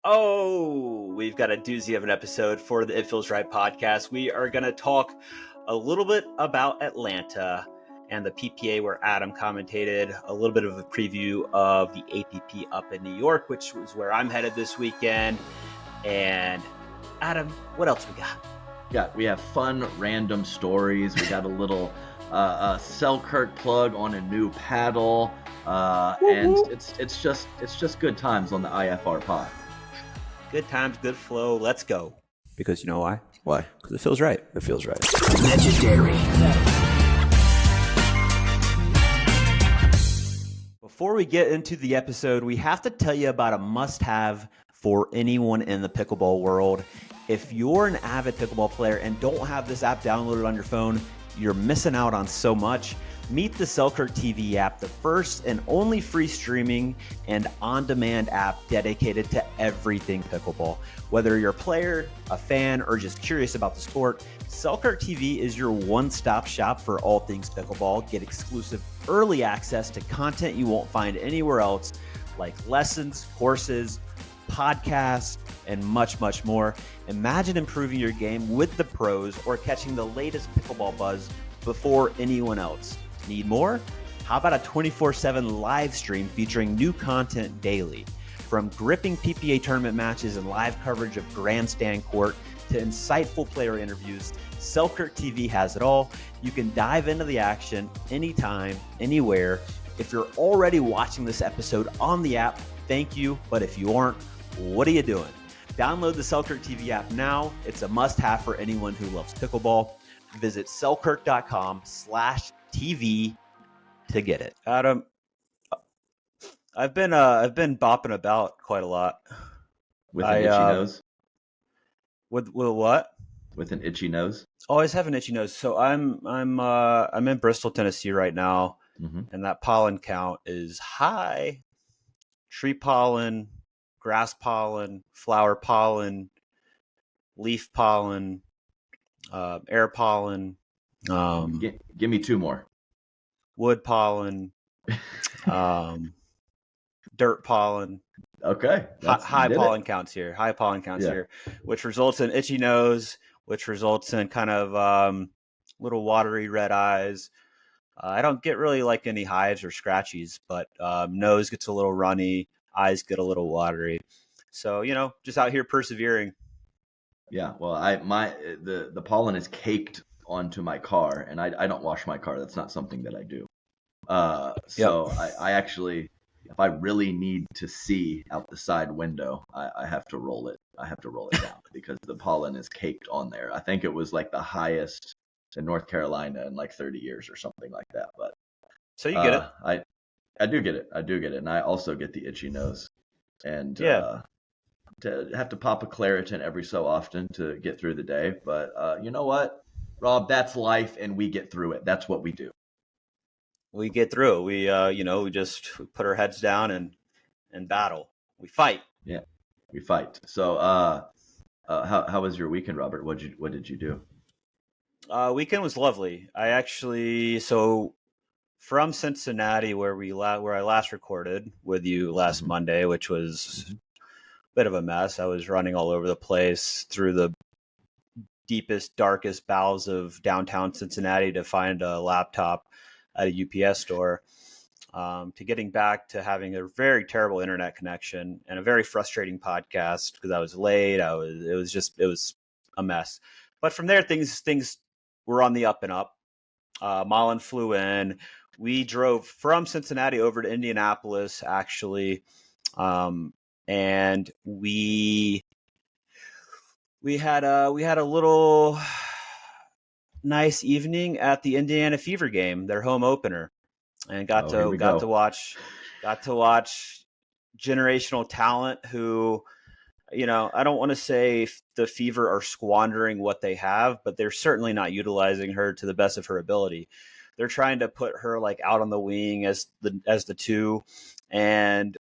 Oh, we've got a doozy of an episode for the It Feels Right podcast. We are going to talk a little bit about Atlanta and the PPA where Adam commentated, a little bit of a preview of the APP up in New York, which was where I'm headed this weekend. And Adam, what else we got? We have fun, random stories. We got a little Selkirk plug on a new paddle, and it's just good times on the IFR pod. Good times, good flow. Let's go. Because you know why? Why? Because it feels right. It feels right. Legendary. Before we get into the episode, we have to tell you about a must-have for anyone in the pickleball world. If you're an avid pickleball player and don't have this app downloaded on your phone, you're missing out on so much. Meet the Selkirk TV app, the first and only free streaming and on-demand app dedicated to everything pickleball. Whether you're a player, a fan, or just curious about the sport, Selkirk TV is your one-stop shop for all things pickleball. Get exclusive early access to content you won't find anywhere else, like lessons, courses, podcasts, and much, much more. Imagine improving your game with the pros or catching the latest pickleball buzz before anyone else. Need more? How about a 24/7 live stream featuring new content daily? From gripping PPA tournament matches and live coverage of grandstand court to insightful player interviews, Selkirk TV has it all. You can dive into the action anytime, anywhere. If you're already watching this episode on the app, thank you. But if you aren't, what are you doing? Download the Selkirk TV app now. It's a must-have for anyone who loves pickleball. Visit selkirk.com/TV to get it. Adam, I've been bopping about quite a lot. With an itchy nose? With what? With an itchy nose? Always have an itchy nose. So I'm in Bristol, Tennessee right now, and that pollen count is high. Tree pollen, grass pollen, flower pollen, leaf pollen, air pollen. Give me two more. Wood pollen, dirt pollen. Okay. High pollen counts here. High pollen counts here, which results in itchy nose, which results in kind of little watery red eyes. I don't get really like any hives or scratchies, but nose gets a little runny, eyes get a little watery. So, just out here persevering. Yeah, well, the pollen is caked onto my car, and I don't wash my car. That's not something that I do. So I actually, if I really need to see out the side window, I have to roll it. I have to roll it down because the pollen is caked on there. I think it was like the highest in North Carolina in like 30 years or something like that. But so you get it. I do get it. And I also get the itchy nose, and to have to pop a Claritin every so often to get through the day. But you know what, Rob? That's life, and we get through it. That's what we do. We get through it. We we just put our heads down and battle. We fight. Yeah, we fight. So how was your weekend, Robert? What did you do? Weekend was lovely. From Cincinnati, where I last recorded with you last Monday, which was a bit of a mess. I was running all over the place through the deepest, darkest bowels of downtown Cincinnati to find a laptop at a UPS store, to getting back to having a very terrible internet connection and a very frustrating podcast because I was late. It was a mess. But from there, things were on the up and up. Mullen flew in. We drove from Cincinnati over to Indianapolis, actually, and we had a little nice evening at the Indiana Fever game, their home opener, and got to watch generational talent who, I don't want to say the Fever are squandering what they have, but they're certainly not utilizing her to the best of her ability. They're trying to put her like out on the wing as the two, and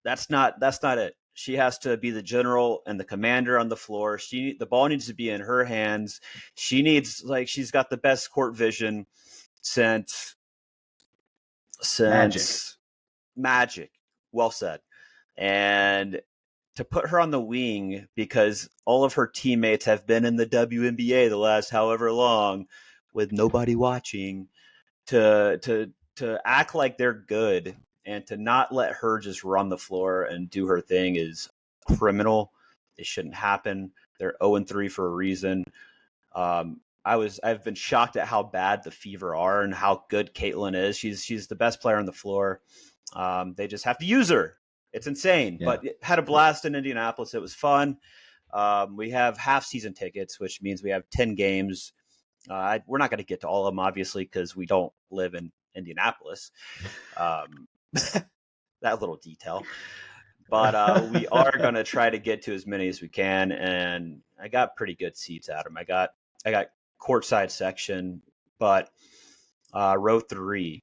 that's not it. She has to be the general and the commander on the floor. The ball needs to be in her hands. She's got the best court vision since Magic. Well said. And to put her on the wing because all of her teammates have been in the WNBA the last however long with nobody watching, to act like they're good and to not let her just run the floor and do her thing is criminal. It shouldn't happen. They're 0-3 for a reason. I've been shocked at how bad the Fever are and how good Caitlin is. She's the best player on the floor. They just have to use her. It's insane, but it had a blast in Indianapolis. It was fun. We have half-season tickets, which means we have 10 games. We're not going to get to all of them, obviously, because we don't live in Indianapolis. That little detail. But we are going to try to get to as many as we can, and I got pretty good seats, Adam. I got courtside section, but row 3.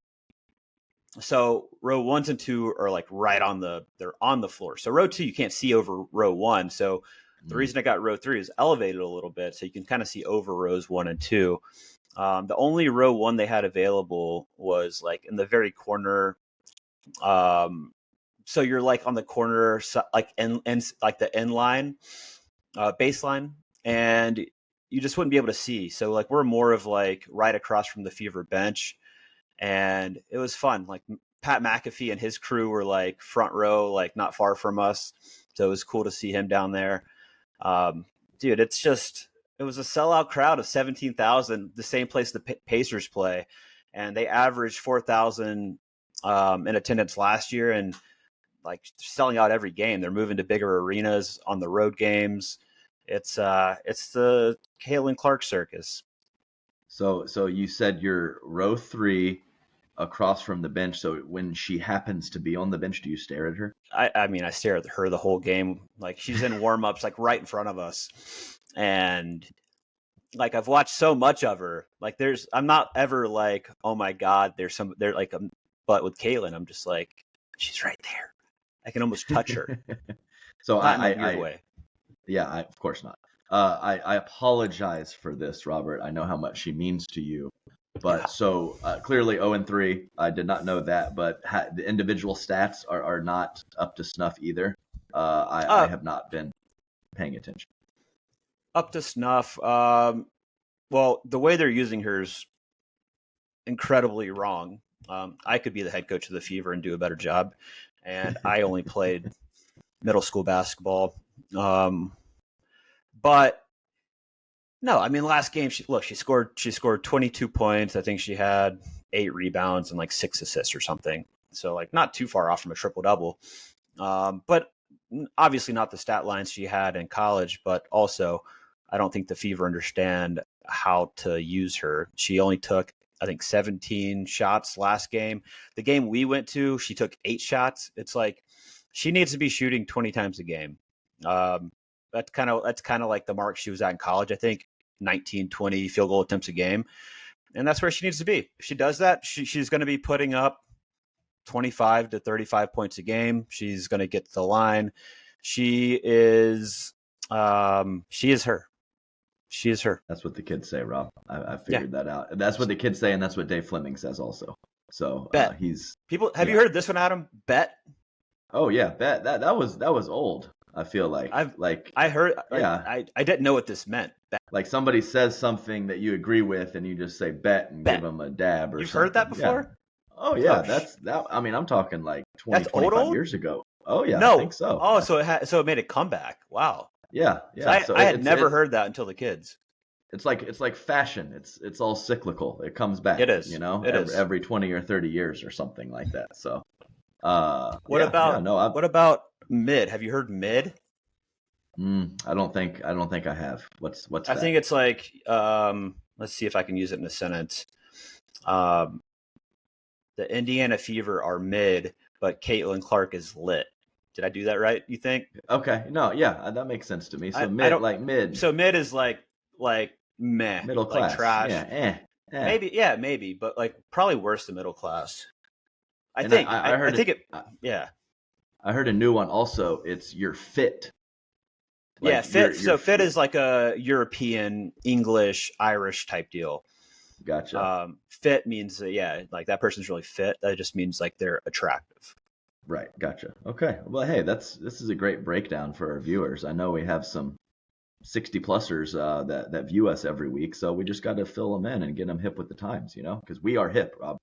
So row 1 and 2 are like they're on the floor. So row 2, you can't see over row 1. So the reason I got row 3 is elevated a little bit, so you can kind of see over rows 1 and 2. The only row 1 they had available was like in the very corner. So you're like on the corner, like like the end line, baseline, and you just wouldn't be able to see. So like we're more of like right across from the Fever bench. And it was fun. Like Pat McAfee and his crew were like front row, like not far from us. So it was cool to see him down there. Dude, it was a sellout crowd of 17,000, the same place the Pacers play. And they averaged 4,000 in attendance last year and like selling out every game. They're moving to bigger arenas on the road games. It's the Caitlin Clark circus. So you said you're row 3 across from the bench. So when she happens to be on the bench, do you stare at her? I mean, I stare at her the whole game. Like she's in warm-ups, like right in front of us. And like, I've watched so much of her. Like I'm not ever like, oh my God, but with Caitlin, I'm just like, she's right there. I can almost touch her. So not in a weird way. Yeah, of course not. I apologize for this, Robert. I know how much she means to you. But so clearly 0-3. I did not know that, but the individual stats are not up to snuff either. I have not been paying attention. Up to snuff. Well, the way they're using her is incredibly wrong. I could be the head coach of the Fever and do a better job. And I only played middle school basketball. But no, I mean, last game, she scored 22 points. I think she had 8 rebounds and like 6 assists or something. So like not too far off from a triple double. But obviously not the stat lines she had in college, but also I don't think the Fever understand how to use her. She only took, I think, 17 shots last game. The game we went to, she took 8 shots. It's like she needs to be shooting 20 times a game. That's kind of like the mark she was at in college. I think 19, 20 field goal attempts a game. And that's where she needs to be. If she does that, she's going to be putting up 25 to 35 points a game. She's going to get to the line. She is her. She is her. That's what the kids say, Rob. I figured that out. That's what the kids say, and that's what Dave Fleming says also. So Bet. Have you heard this one, Adam? Bet. Oh yeah, bet. That was old. I feel like I heard. I didn't know what this meant. Bet. Like somebody says something that you agree with, and you just say bet and give them a dab or You've something. Heard that before? Yeah. Oh yeah, that's that. I mean, I'm talking like 20, 25 years ago. Oh yeah, no. I think so. Oh, so it made a comeback. Wow. Yeah. So I had never heard that until the kids. It's like fashion. It's all cyclical. It comes back. It is. You know, every 20 or 30 years or something like that. So, what about mid? Have you heard mid? I don't think I have. What's that? I think it's like let's see if I can use it in a sentence. The Indiana Fever are mid, but Caitlin Clark is lit. Did I do that right? You think? Okay. No. Yeah, that makes sense to me. So mid. So mid is like meh, middle class, like trash. Yeah. Maybe, but like probably worse than middle class. I heard a new one also. It's you're fit. Like fit. You're fit is like a European, English, Irish type deal. Gotcha. Fit means like that person's really fit. That just means like they're attractive. Right. Gotcha. Okay. Well, hey, this is a great breakdown for our viewers. I know we have some 60-plussers that view us every week, so we just got to fill them in and get them hip with the times, because we are hip, Rob.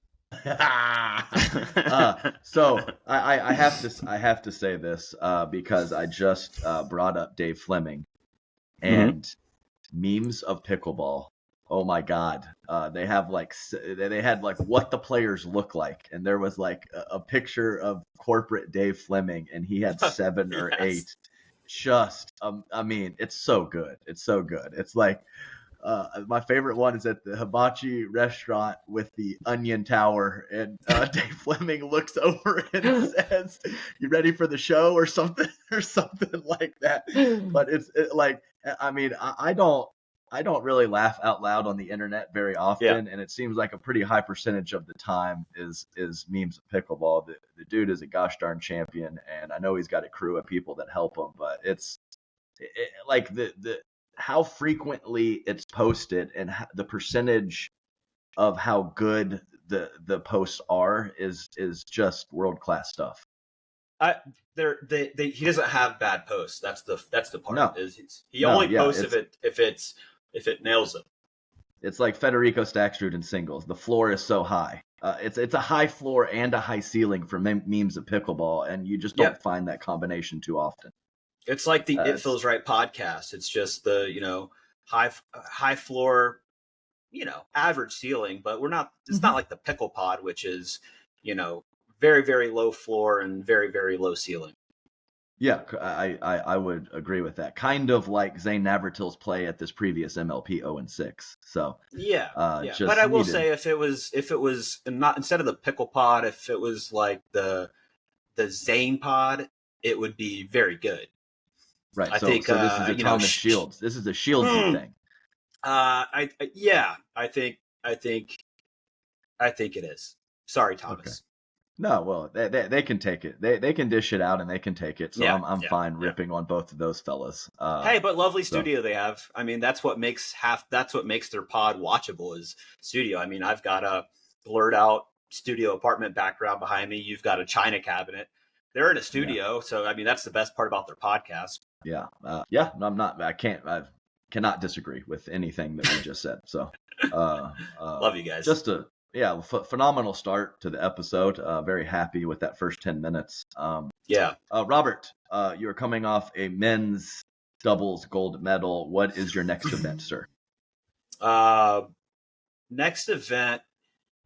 So I have to say this because I just brought up Dave Fleming and memes of pickleball. Oh my God. They had like what the players look like. And there was like a picture of corporate Dave Fleming and he had 7 or 8. Just, I mean, it's so good. It's so good. It's like, my favorite one is at the hibachi restaurant with the onion tower, and Dave Fleming looks over and says, "You ready for the show?" or something like that. But like, I mean, I don't really laugh out loud on the internet very often, and it seems like a pretty high percentage of the time is memes of pickleball. The dude is a gosh darn champion, and I know he's got a crew of people that help him, but it's like the how frequently it's posted and the percentage of how good the posts are is just world class stuff. He doesn't have bad posts. That's the part. No. He only posts if it nails it. It's like Federico Staksrud in singles. The floor is so high. It's a high floor and a high ceiling for memes of pickleball, and you just don't find that combination too often. It's like the It Feels Right podcast. It's just the, high floor, average ceiling, but it's not like the Pickle Pod, which is, very, very low floor and very, very low ceiling. Yeah, I would agree with that. Kind of like Zane Navratil's play at this previous MLP 0-6. So but I will say if it was not instead of the Pickle Pod, if it was like the Zane Pod, it would be very good. Right. So this is a Thomas Shields. This is a Shieldsy thing. I think it is. Sorry, Thomas. Okay. No, well, they can take it. They can dish it out and they can take it. So I'm fine ripping on both of those fellas. Hey, but lovely studio they have. I mean, that's what makes their pod watchable is studio. I mean, I've got a blurred out studio apartment background behind me. You've got a china cabinet. They're in a studio, so I mean that's the best part about their podcast. Yeah, I cannot disagree with anything that we just said. So, love you guys. Just a phenomenal start to the episode. Very happy with that first 10 minutes. Robert, you're coming off a men's doubles gold medal. What is your next event, sir? Next event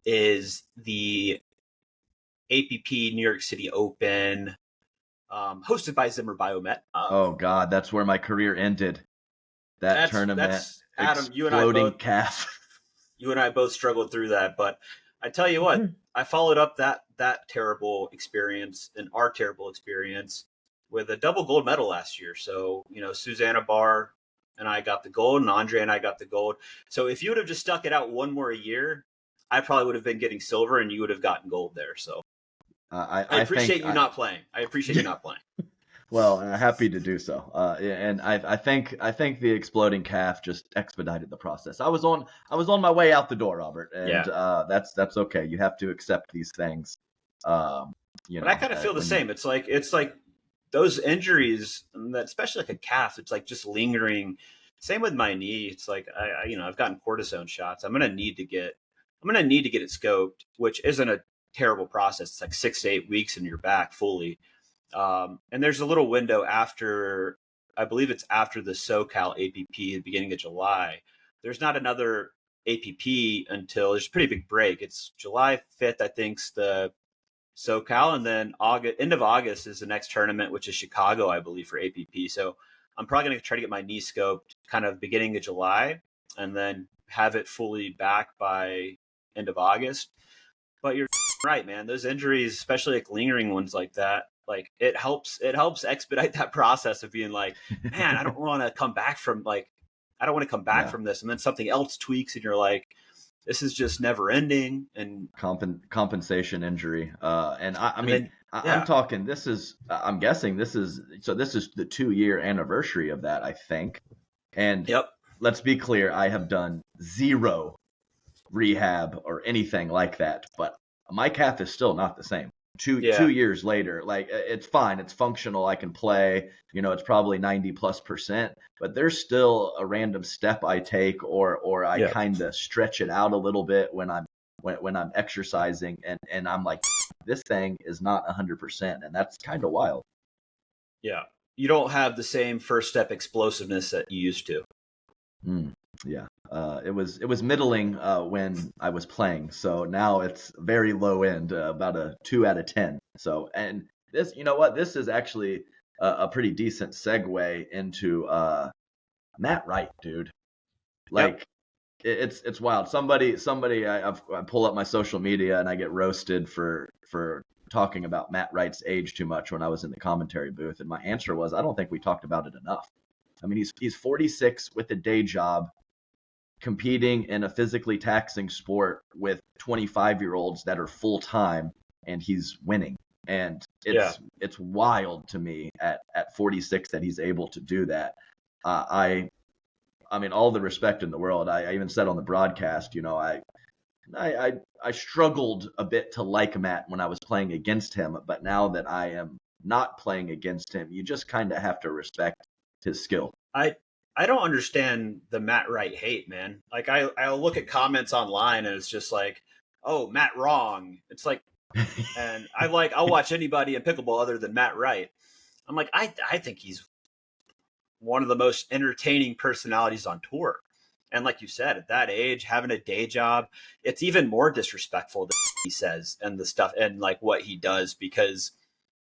is the APP New York City Open, hosted by Zimmer Biomet. Oh God, that's where my career ended. That tournament, Adam, exploding calf. You and I both struggled through that, but I tell you what, I followed up that terrible experience and our terrible experience with a double gold medal last year. So Susanna Barr and I got the gold, and Andre and I got the gold. So if you would have just stuck it out one more year, I probably would have been getting silver, and you would have gotten gold there. So. I appreciate you not playing. I appreciate you not playing. Well, happy to do so. And I think the exploding calf just expedited the process. I was on my way out the door, Robert, and that's okay. You have to accept these things. But I kind of feel the same. It's like those injuries, especially like a calf. It's like just lingering. Same with my knee. It's like I've gotten cortisone shots. I'm gonna need to get it scoped, which isn't a terrible process. It's like 6 to 8 weeks and you're back fully. And there's a little window after, I believe it's after the SoCal APP, the beginning of July. There's not another APP until there's a pretty big break. It's July 5th, I think's the SoCal, and then end of August is the next tournament, which is Chicago, I believe, for APP. So I'm probably going to try to get my knee scoped kind of beginning of July and then have it fully back by end of August. But you're right, man. Those injuries, especially like lingering ones like that, like it helps expedite that process of being like, man, I don't want to come back from this. And then something else tweaks and you're like, this is just never ending. And compensation injury. And I'm talking, I'm guessing this is the 2-year anniversary of that, I think. And let's be clear, I have done 0 rehab or anything like that, but my calf is still not the same. two 2 years later. Like, it's fine, it's functional, I can play, it's probably 90+%, but there's still a random step I take, or I kind of stretch it out a little bit when I'm exercising, and I'm like, this thing is not 100%, and that's kind of wild. Yeah, you don't have the same first step explosiveness that you used to. Yeah. It was middling when I was playing, so now it's very low end, about a 2 out of 10. So, and this, this is actually a pretty decent segue into Matt Wright, dude. Like, it's wild. Somebody, I pull up my social media and I get roasted for talking about Matt Wright's age too much when I was in the commentary booth, and my answer was, I don't think we talked about it enough. I mean, he's 46 with a day job, competing in a physically taxing sport with 25-year-olds that are full time, and he's winning. And it's wild to me at 46 that he's able to do that. I mean, all the respect in the world. I even said on the broadcast, I struggled a bit to like Matt when I was playing against him, but now that I am not playing against him, you just kind of have to respect his skill. I don't understand the Matt Wright hate, man. Like, I'll look at comments online and it's just like, oh, Matt wrong. It's like, and I'll watch anybody in pickleball other than Matt Wright. I'm like, I think he's one of the most entertaining personalities on tour. And like you said, at that age, having a day job, it's even more disrespectful than he says and the stuff and like what he does, because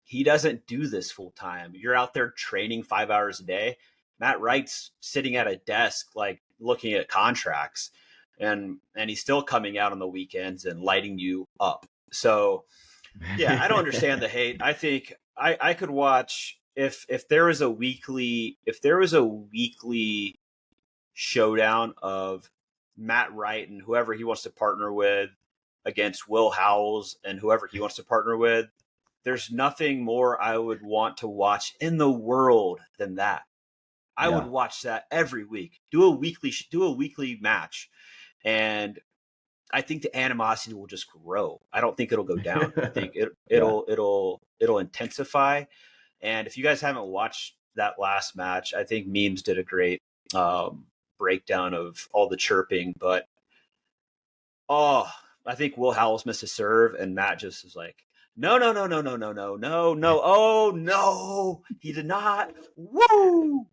he doesn't do this full time. You're out there training 5 hours a day. Matt Wright's sitting at a desk, like looking at contracts, and he's still coming out on the weekends and lighting you up. So yeah, I don't understand the hate. I think I could watch if there was a weekly showdown of Matt Wright and whoever he wants to partner with against Will Howells and whoever he wants to partner with. There's nothing more I would want to watch in the world than that. I would watch that every week. Do a weekly match, and I think the animosity will just grow. I don't think it'll go down. I think it'll intensify. And if you guys haven't watched that last match, I think Memes did a great breakdown of all the chirping. But I think Will Howells missed a serve, and Matt just was like, no. Oh, no, he did not. Woo!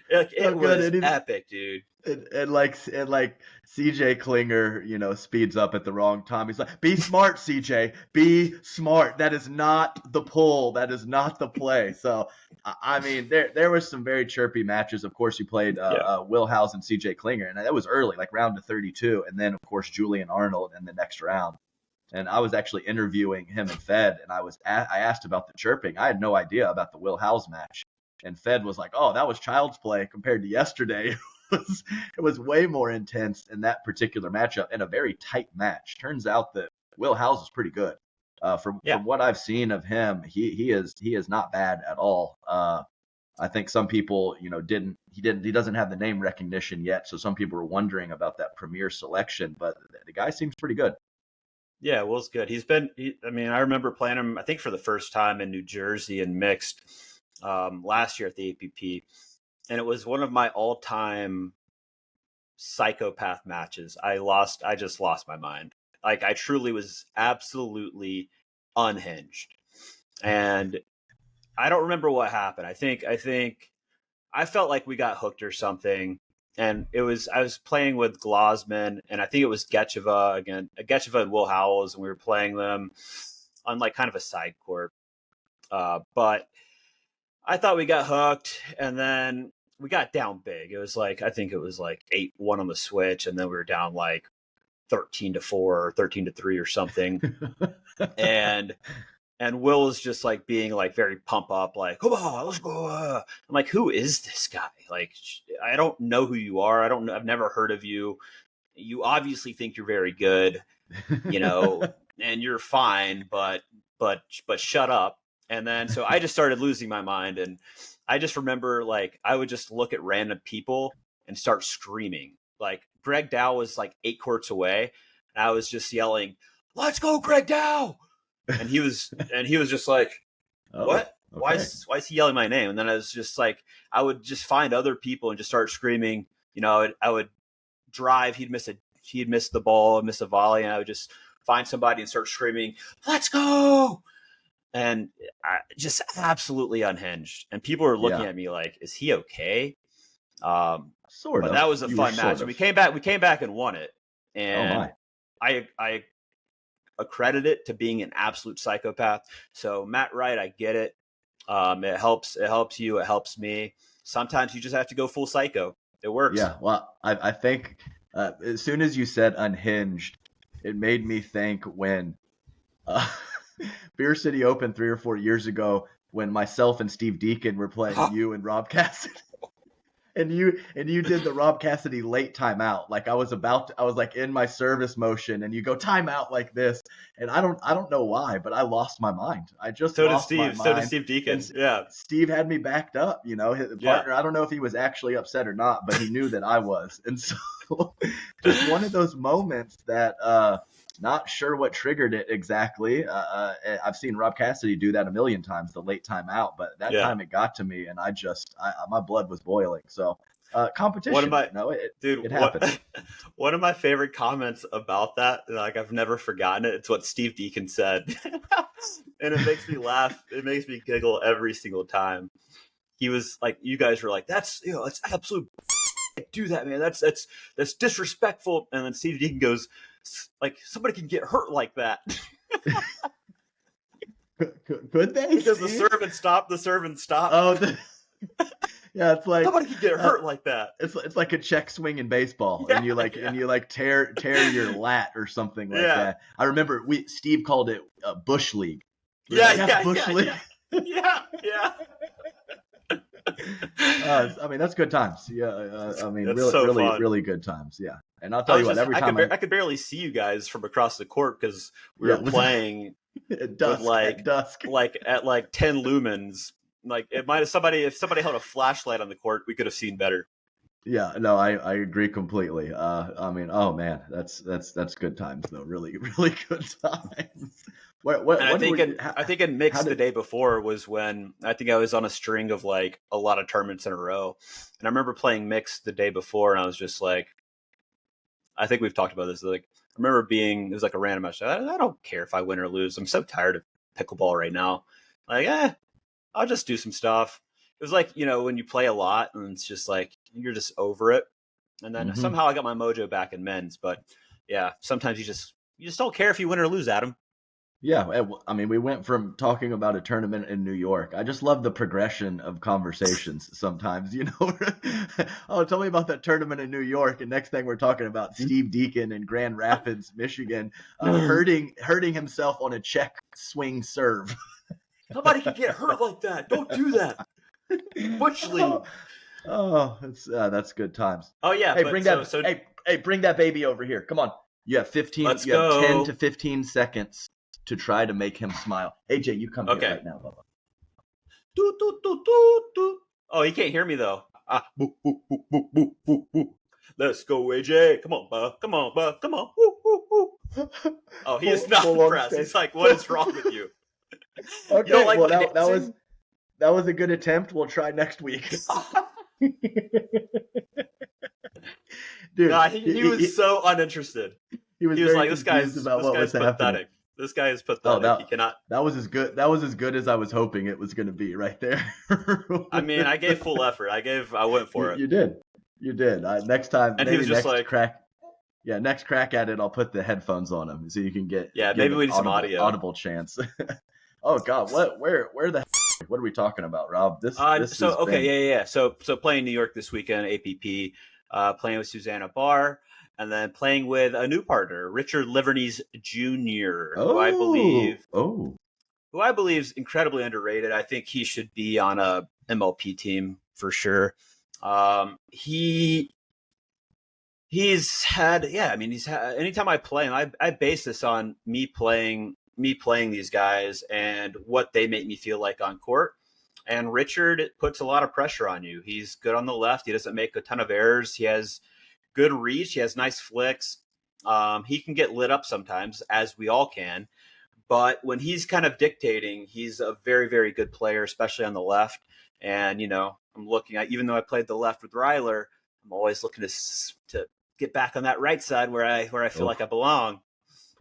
It was epic, dude. And like CJ Klinger, speeds up at the wrong time. He's like, be smart, CJ. Be smart. That is not the pull. That is not the play. So, I mean, there was some very chirpy matches. Of course, you played Will Howells and CJ Klinger, and that was early, like round to 32. And then, of course, Julian Arnold in the next round. And I was actually interviewing him and Fed, and I asked about the chirping. I had no idea about the Will Howells match. And Fed was like, oh, that was child's play compared to yesterday. It was way more intense in that particular matchup, and a very tight match. Turns out that Will Howells is pretty good. From what I've seen of him, he is not bad at all. I think some people, he doesn't have the name recognition yet, so some people are wondering about that premier selection, but the guy seems pretty good. Yeah, Will's good. I remember playing him, I think, for the first time in New Jersey in mixed last year at the APP. And it was one of my all-time psychopath matches. I just lost my mind. Like, I truly was absolutely unhinged. And I don't remember what happened. I think I felt like we got hooked or something. And I was playing with Glosman, and I think it was Getcheva and Will Howells, and we were playing them on like kind of a side court. But I thought we got hooked, and then we got down big. It was like, I think it was like 8-1 on the switch, and then we were down like 13-4 or 13-3 or something. And Will was just like being like very pump up, like, come on, let's go. I'm like, who is this guy? Like, I don't know who you are. I've never heard of you. You obviously think you're very good, and you're fine, but shut up. And then, so I just started losing my mind. And I just remember, like, I would just look at random people and start screaming. Like, Greg Dow was like 8 courts away. And I was just yelling, let's go, Greg Dow. And he was just like, what? Okay. Why is he yelling my name? And then I was just like, I would just find other people and just start screaming. You know, I would drive. He'd miss the ball, miss a volley, and I would just find somebody and start screaming, "Let's go!" And I just absolutely unhinged. And people were looking at me like, "Is he okay?" Sort of. But that was a fun match. And we came back and won it. And I accredit it to being an absolute psychopath. So Matt Wright, I get it. It helps you. It helps me. Sometimes you just have to go full psycho. It works. Yeah. Well, I think as soon as you said unhinged, it made me think when Beer City Open 3 or 4 years ago, when myself and Steve Deacon were playing you and Rob Cassidy. And you did the Rob Cassidy late timeout. Like I was like in my service motion, and you go timeout like this, and I don't know why, but I lost my mind. I just lost my mind. So did Steve Deacon. Yeah, Steve had me backed up. You know, his partner. I don't know if he was actually upset or not, but he knew that I was, and so just one of those moments that not sure what triggered it exactly. I've seen Rob Cassidy do that a million times, the late timeout, but that time it got to me, and my blood was boiling. So competition. It happened. One of my favorite comments about that, like I've never forgotten it. It's what Steve Deacon said, and it makes me laugh. It makes me giggle every single time. He was like, "You guys were like, that's absolute do that, man. That's disrespectful." And then Steve Deacon goes, like, somebody can get hurt like that. Could they? Because the serve and stop. Oh, yeah, it's like somebody can get hurt like that. It's like a check swing in baseball, and you tear your lat or something like that. I remember Steve called it Bush League. Bush League. Yeah. I mean, that's good times. Yeah, I mean, really good times. Yeah, and I'll tell you what, every time I could barely see you guys from across the court because we were playing at dusk, like at 10 lumens. Like it might have if somebody held a flashlight on the court, we could have seen better. Yeah, no, I agree completely. I mean, oh man, that's good times though. Really good times. I think in mixed the day before was when I think I was on a string of like a lot of tournaments in a row, and I remember playing mixed the day before, and I was just like, I think we've talked about this. Like, I remember it was like a random match. I don't care if I win or lose. I'm so tired of pickleball right now. Like, I'll just do some stuff. It was like, you know, when you play a lot and it's just like you're just over it. And then somehow I got my mojo back in men's. But yeah, sometimes you just don't care if you win or lose, Adam. Yeah, I mean, we went from talking about a tournament in New York. I just love the progression of conversations sometimes, you know. Oh, tell me about that tournament in New York. And next thing we're talking about Steve Deacon in Grand Rapids, Michigan, hurting himself on a check swing serve. Somebody can get hurt like that. Don't do that. Bush League. Oh, that's good times. Oh yeah. Hey, bring that baby over here. Come on. You have 10 to 15 seconds to try to make him smile. AJ, you come here right now, Bubba. Do, do, do, do, do. Oh, he can't hear me though. Boo, boo, boo, boo, boo, boo, boo. Let's go, AJ. Come on, bub. Come on, bub. Come on. Woo, woo, woo. Oh, he is not impressed. He's like, what is wrong with you? Okay, you don't like that was a good attempt. We'll try next week. Dude, he was so uninterested. He was like, this guy's pathetic. This guy is pathetic. He cannot. That was as good as I was hoping it was going to be right there. I mean, I gave full effort. I went for it. You did. Next time, and he was just like crack. Yeah, next crack at it, I'll put the headphones on him so you can get. Yeah, maybe we need some audible chance. Oh God, where the what are we talking about, Rob? So playing New York this weekend, APP, playing with Susanna Barr, and then playing with a new partner, Richard Liverneys Jr., who I believe is incredibly underrated. I think he should be on a MLP team for sure. Anytime I play him, I base this on me playing these guys and what they make me feel like on court. And Richard puts a lot of pressure on you. He's good on the left. He doesn't make a ton of errors. He has good reach. He has nice flicks. He can get lit up sometimes, as we all can. But when he's kind of dictating, he's a very, very good player, especially on the left. And, I'm looking at, even though I played the left with Ryler, I'm always looking to get back on that right side where I feel like I belong.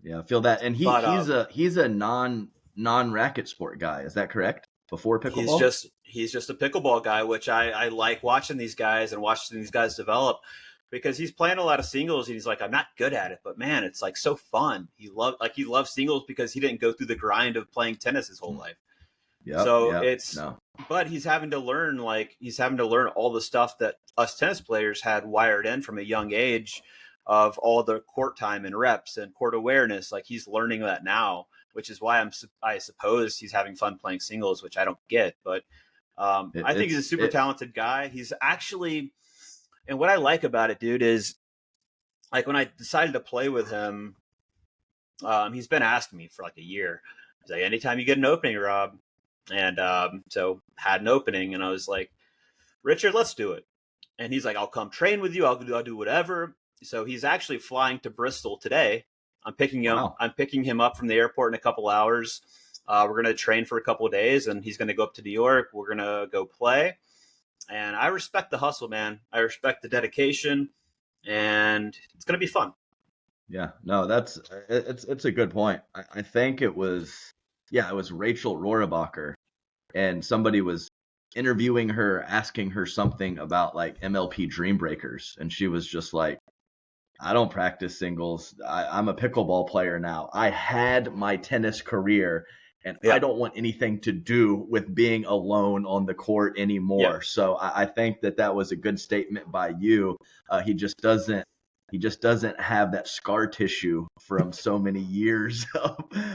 Yeah, I feel that. And he's a non-racket sport guy. Is that correct? Before pickleball? He's just a pickleball guy, which I like watching these guys and watching these guys develop, because he's playing a lot of singles and he's like, I'm not good at it, but man, it's like so fun. He loves singles because he didn't go through the grind of playing tennis his whole life. But he's having to learn all the stuff that us tennis players had wired in from a young age, of all the court time and reps and court awareness. Like, he's learning that now, which is why I suppose he's having fun playing singles, which I don't get. But I think he's a super talented guy. He's actually, and what I like about it, dude, is like when I decided to play with him, he's been asking me for like a year. He's like, anytime you get an opening, Rob. And so had an opening, and I was like, Richard, let's do it. And he's like, I'll come train with you. I'll do whatever. So he's actually flying to Bristol today. I'm picking him up from the airport in a couple hours. We're going to train for a couple of days, and he's going to go up to New York. We're going to go play. And I respect the hustle, man. I respect the dedication, and it's going to be fun. Yeah, no, it's a good point. I think it was Rachel Rohrabacher, and somebody was interviewing her, asking her something about like MLP Dream Breakers, and she was just like, I don't practice singles. I'm a pickleball player now. I had my tennis career, and I don't want anything to do with being alone on the court anymore. Yeah. So I think that was a good statement by you. He just doesn't have that scar tissue from so many years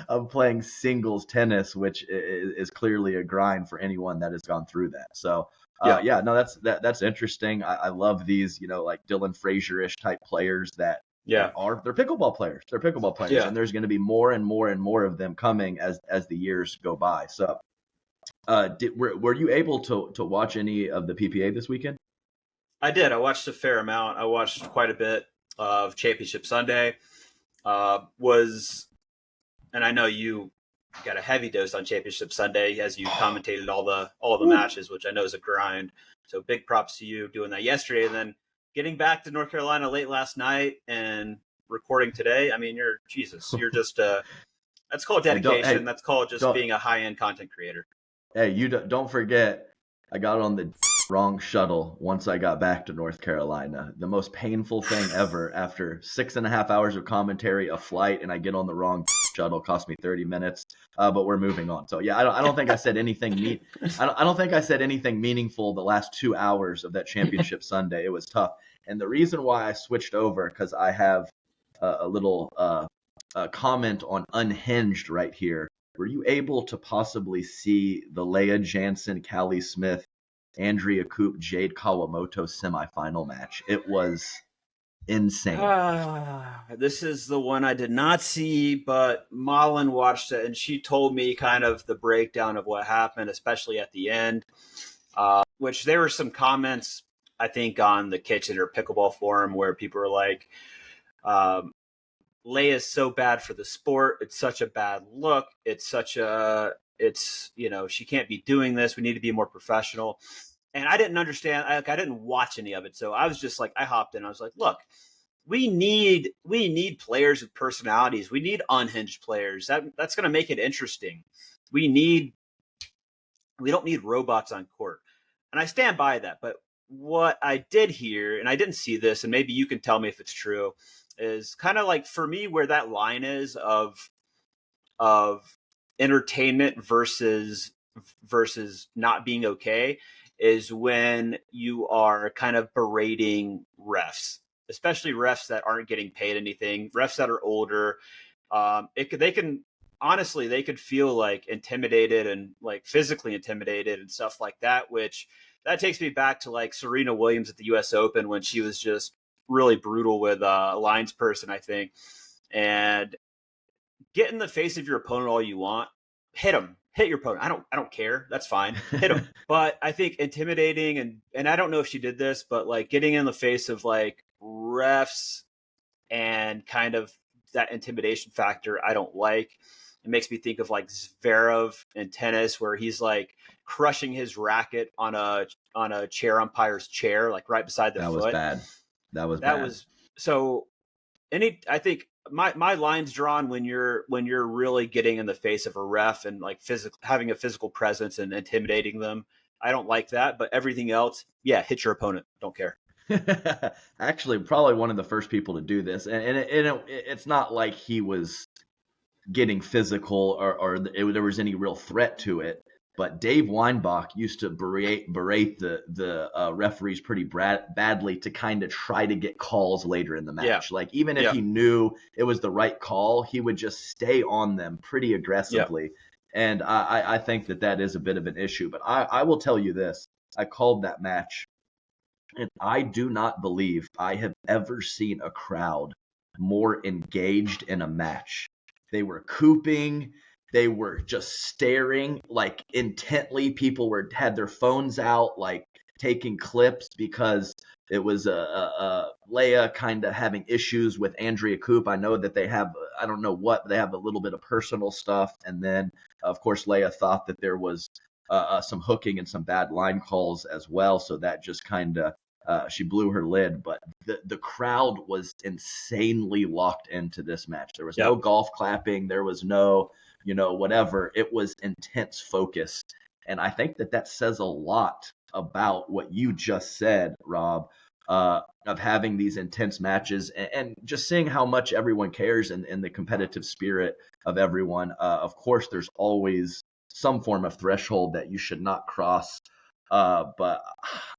of playing singles tennis, which is clearly a grind for anyone that has gone through that. So that's interesting. I love these, like Dylan Frazier-ish type players that they're pickleball players. They're pickleball players, and there's going to be more and more and more of them coming as the years go by. So, were you able to watch any of the PPA this weekend? I did. I watched a fair amount. I watched quite a bit of Championship Sunday. And I know you got a heavy dose on Championship Sunday as you commentated all the matches, which I know is a grind. So big props to you doing that yesterday, and then getting back to North Carolina late last night and recording today. I mean, you're just that's called dedication. That's called just being a high-end content creator. Hey, you don't forget, I got on the wrong shuttle once I got back to North Carolina. The most painful thing ever. After 6.5 hours of commentary, a flight, and I get on the wrong shuttle. Cost me 30 minutes. But we're moving on. So yeah, I don't think I said anything I don't think I said anything meaningful the last 2 hours of that Championship Sunday. It was tough. And the reason why I switched over, because I have a little comment on Unhinged right here. Were you able to possibly see the Leah Jansen, Callie Smith, Andrea Koop, Jade Kawamoto semifinal match? It was insane. This is the one I did not see, but Pollen watched it, and she told me kind of the breakdown of what happened, especially at the end, which there were some comments, I think, on the Kitchen or Pickleball forum where people were like, Leia's so bad for the sport. It's such a bad look. She can't be doing this. We need to be more professional. And I didn't understand. I didn't watch any of it. So I was just like, I hopped in. I was like, look, we need players with personalities. We need unhinged players. That's going to make it interesting. We don't need robots on court. And I stand by that. But what I did hear, and I didn't see this, and maybe you can tell me if it's true, is kind of like, for me, where that line is of entertainment versus not being okay is when you are kind of berating refs, especially refs that aren't getting paid anything, refs that are older. They could feel like intimidated and like physically intimidated and stuff like that, which that takes me back to like Serena Williams at the US Open when she was just really brutal with a lines person, I think. And get in the face of your opponent all you want. Hit your opponent. I don't care. That's fine. Hit him. But I think intimidating and I don't know if she did this, but like getting in the face of like refs and kind of that intimidation factor, I don't like. It makes me think of like Zverev in tennis, where he's like crushing his racket on a chair umpire's chair, like right beside the foot. Was bad. That was so. I think my line's drawn when you're really getting in the face of a ref and like having a physical presence and intimidating them. I don't like that, but everything else, yeah, hit your opponent. Don't care. Actually, probably one of the first people to do this, and it's not like he was getting physical or there was any real threat to it. But Dave Weinbach used to berate the referees pretty badly to kind of try to get calls later in the match. Yeah. Like even if he knew it was the right call, he would just stay on them pretty aggressively. Yeah. And I think that is a bit of an issue. But I will tell you this. I called that match, and I do not believe I have ever seen a crowd more engaged in a match. They were cooping. They were just staring like intently. People had their phones out, like taking clips, because it was Leia kind of having issues with Andrea Koop. I know that they have, I don't know what, but they have a little bit of personal stuff. And then, of course, Leia thought that there was some hooking and some bad line calls as well. So that just kind of, she blew her lid. But the crowd was insanely locked into this match. There was no golf clapping. There was no, whatever. It was intense focus. And I think that says a lot about what you just said, Rob, of having these intense matches and just seeing how much everyone cares and the competitive spirit of everyone. Of course, there's always some form of threshold that you should not cross. But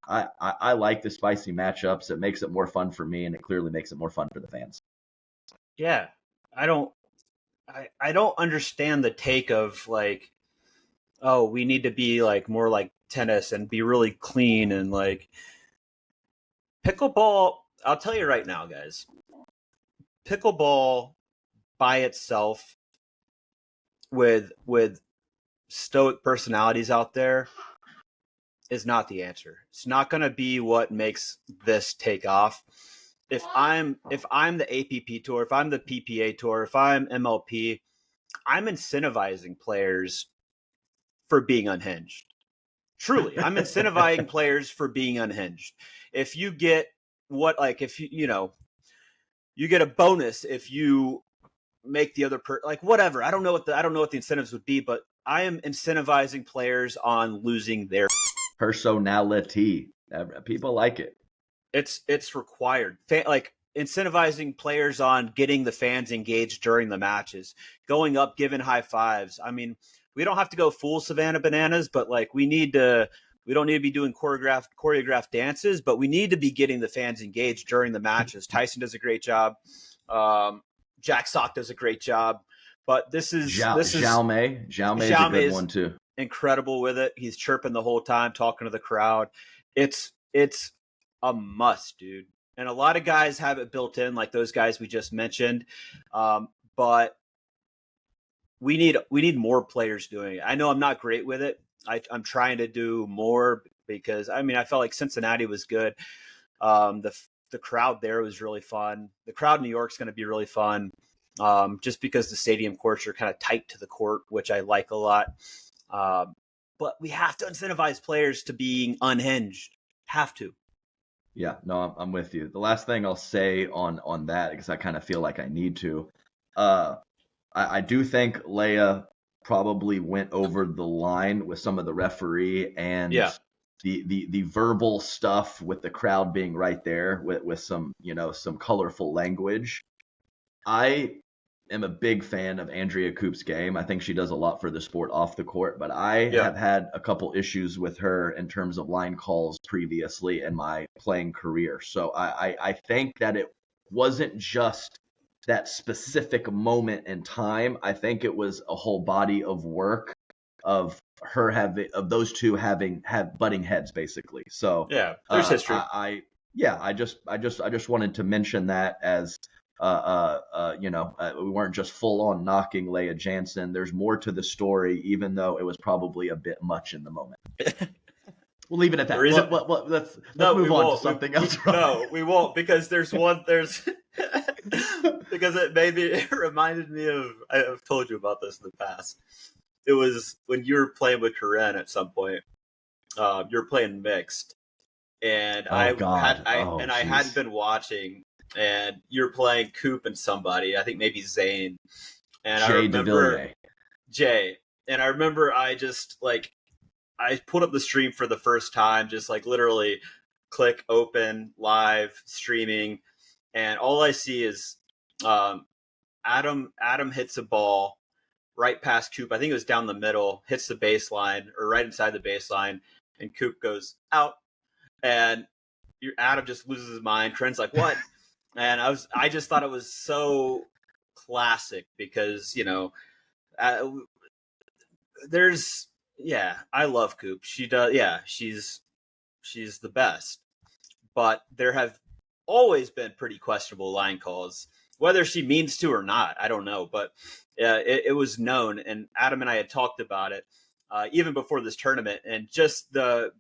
I like the spicy matchups. It makes it more fun for me, and it clearly makes it more fun for the fans. Yeah, I don't understand the take of like, oh, we need to be like more like tennis and be really clean and like pickleball. I'll tell you right now, guys, pickleball by itself with stoic personalities out there is not the answer. It's not going to be what makes this take off. If I'm the APP tour, if I'm the PPA tour, if I'm MLP, I'm incentivizing players for being unhinged. Truly, I'm incentivizing players for being unhinged. If you get you get a bonus if you make the other like whatever. I don't know what the incentives would be, but I am incentivizing players on losing their personality. People like it. It's required. Like incentivizing players on getting the fans engaged during the matches, going up, giving high fives. I mean, we don't have to go full Savannah Bananas, but like we don't need to be doing choreographed dances, but we need to be getting the fans engaged during the matches. Tyson does a great job. Jack Sock does a great job. But Jaume is a good one too. Incredible with it. He's chirping the whole time, talking to the crowd. It's a must, dude. And a lot of guys have it built in, like those guys we just mentioned. But we need more players doing it. I know I'm not great with it. I'm trying to do more because I felt like Cincinnati was good. The crowd there was really fun. The crowd in New York's going to be really fun. Just because the stadium courts are kind of tight to the court, which I like a lot. But we have to incentivize players to being unhinged. Have to. Yeah, no, I'm with you. The last thing I'll say on that, because I kind of feel like I need to, I do think Leia probably went over the line with some of the referee and the verbal stuff with the crowd being right there with some colorful language. I am a big fan of Andrea Koop's game. I think she does a lot for the sport off the court, but I have had a couple issues with her in terms of line calls previously in my playing career. So I think that it wasn't just that specific moment in time. I think it was a whole body of work of those two butting heads basically. So there's history. I just wanted to mention that as we weren't just full on knocking Leia Jansen. There's more to the story, even though it was probably a bit much in the moment. We'll leave it at that. Let's move on to something else. No, we won't, because there's because it reminded me of, I've told you about this in the past. It was when you were playing with Corinne at some point. You were playing mixed, and I hadn't been watching, and you're playing Coop and somebody, I think maybe Zane, and I remember Jay, and I remember I pulled up the stream for the first time, just like literally click open live streaming, and all I see is Adam hits a ball right past Coop. I think it was down the middle, hits the baseline or right inside the baseline, and Coop goes out, and Adam just loses his mind. Trent's like, "What?" And I just thought it was so classic because I love Coop. She does, she's the best. But there have always been pretty questionable line calls, whether she means to or not. I don't know, but it was known, and Adam and I had talked about it even before this tournament, and just the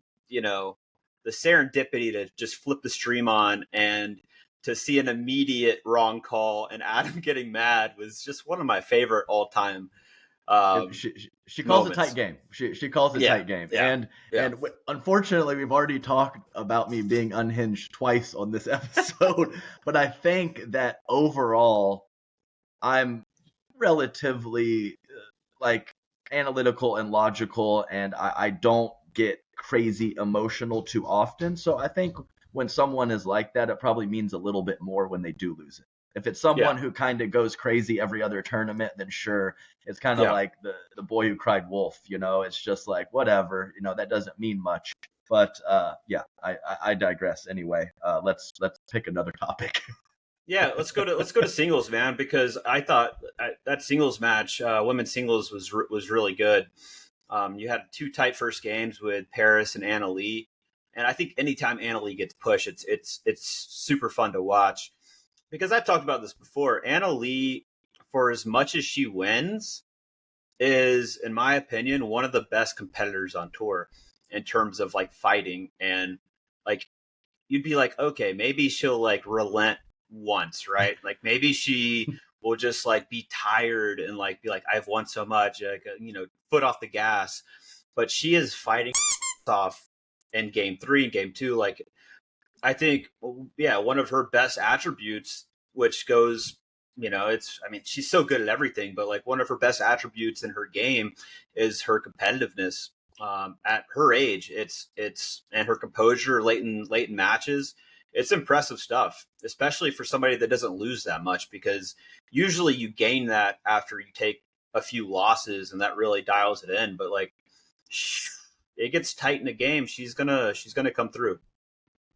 serendipity to just flip the stream on and to see an immediate wrong call and Adam getting mad was just one of my favorite all time. She calls it tight game. She calls it tight game. Yeah, and unfortunately, we've already talked about me being unhinged twice on this episode, but I think that overall, I'm relatively analytical and logical, and I don't get crazy emotional too often. So I think when someone is like that, it probably means a little bit more when they do lose it. If it's someone who kind of goes crazy every other tournament, then sure, it's kind of like the boy who cried wolf, it's just like, whatever, that doesn't mean much. But I digress anyway. Let's pick another topic. Yeah, let's go to singles, man, because I thought that singles match, women's singles was really good. You had 2 tight first games with Paris and Anna Lee, and I think anytime Anna Lee gets pushed, it's super fun to watch. Because I've talked about this before, Anna Lee, for as much as she wins, is, in my opinion, one of the best competitors on tour in terms of fighting. And you'd be like, okay, maybe she'll relent once, right? Maybe she will just be tired and be like, I've won so much, foot off the gas. But she is fighting off in game 3 and game 2. I think, one of her best attributes, which goes, she's so good at everything, but one of her best attributes in her game is her competitiveness. At her age, it's and her composure late in matches. It's impressive stuff, especially for somebody that doesn't lose that much, because usually you gain that after you take a few losses, and that really dials it in. But it gets tight in a game, she's gonna come through.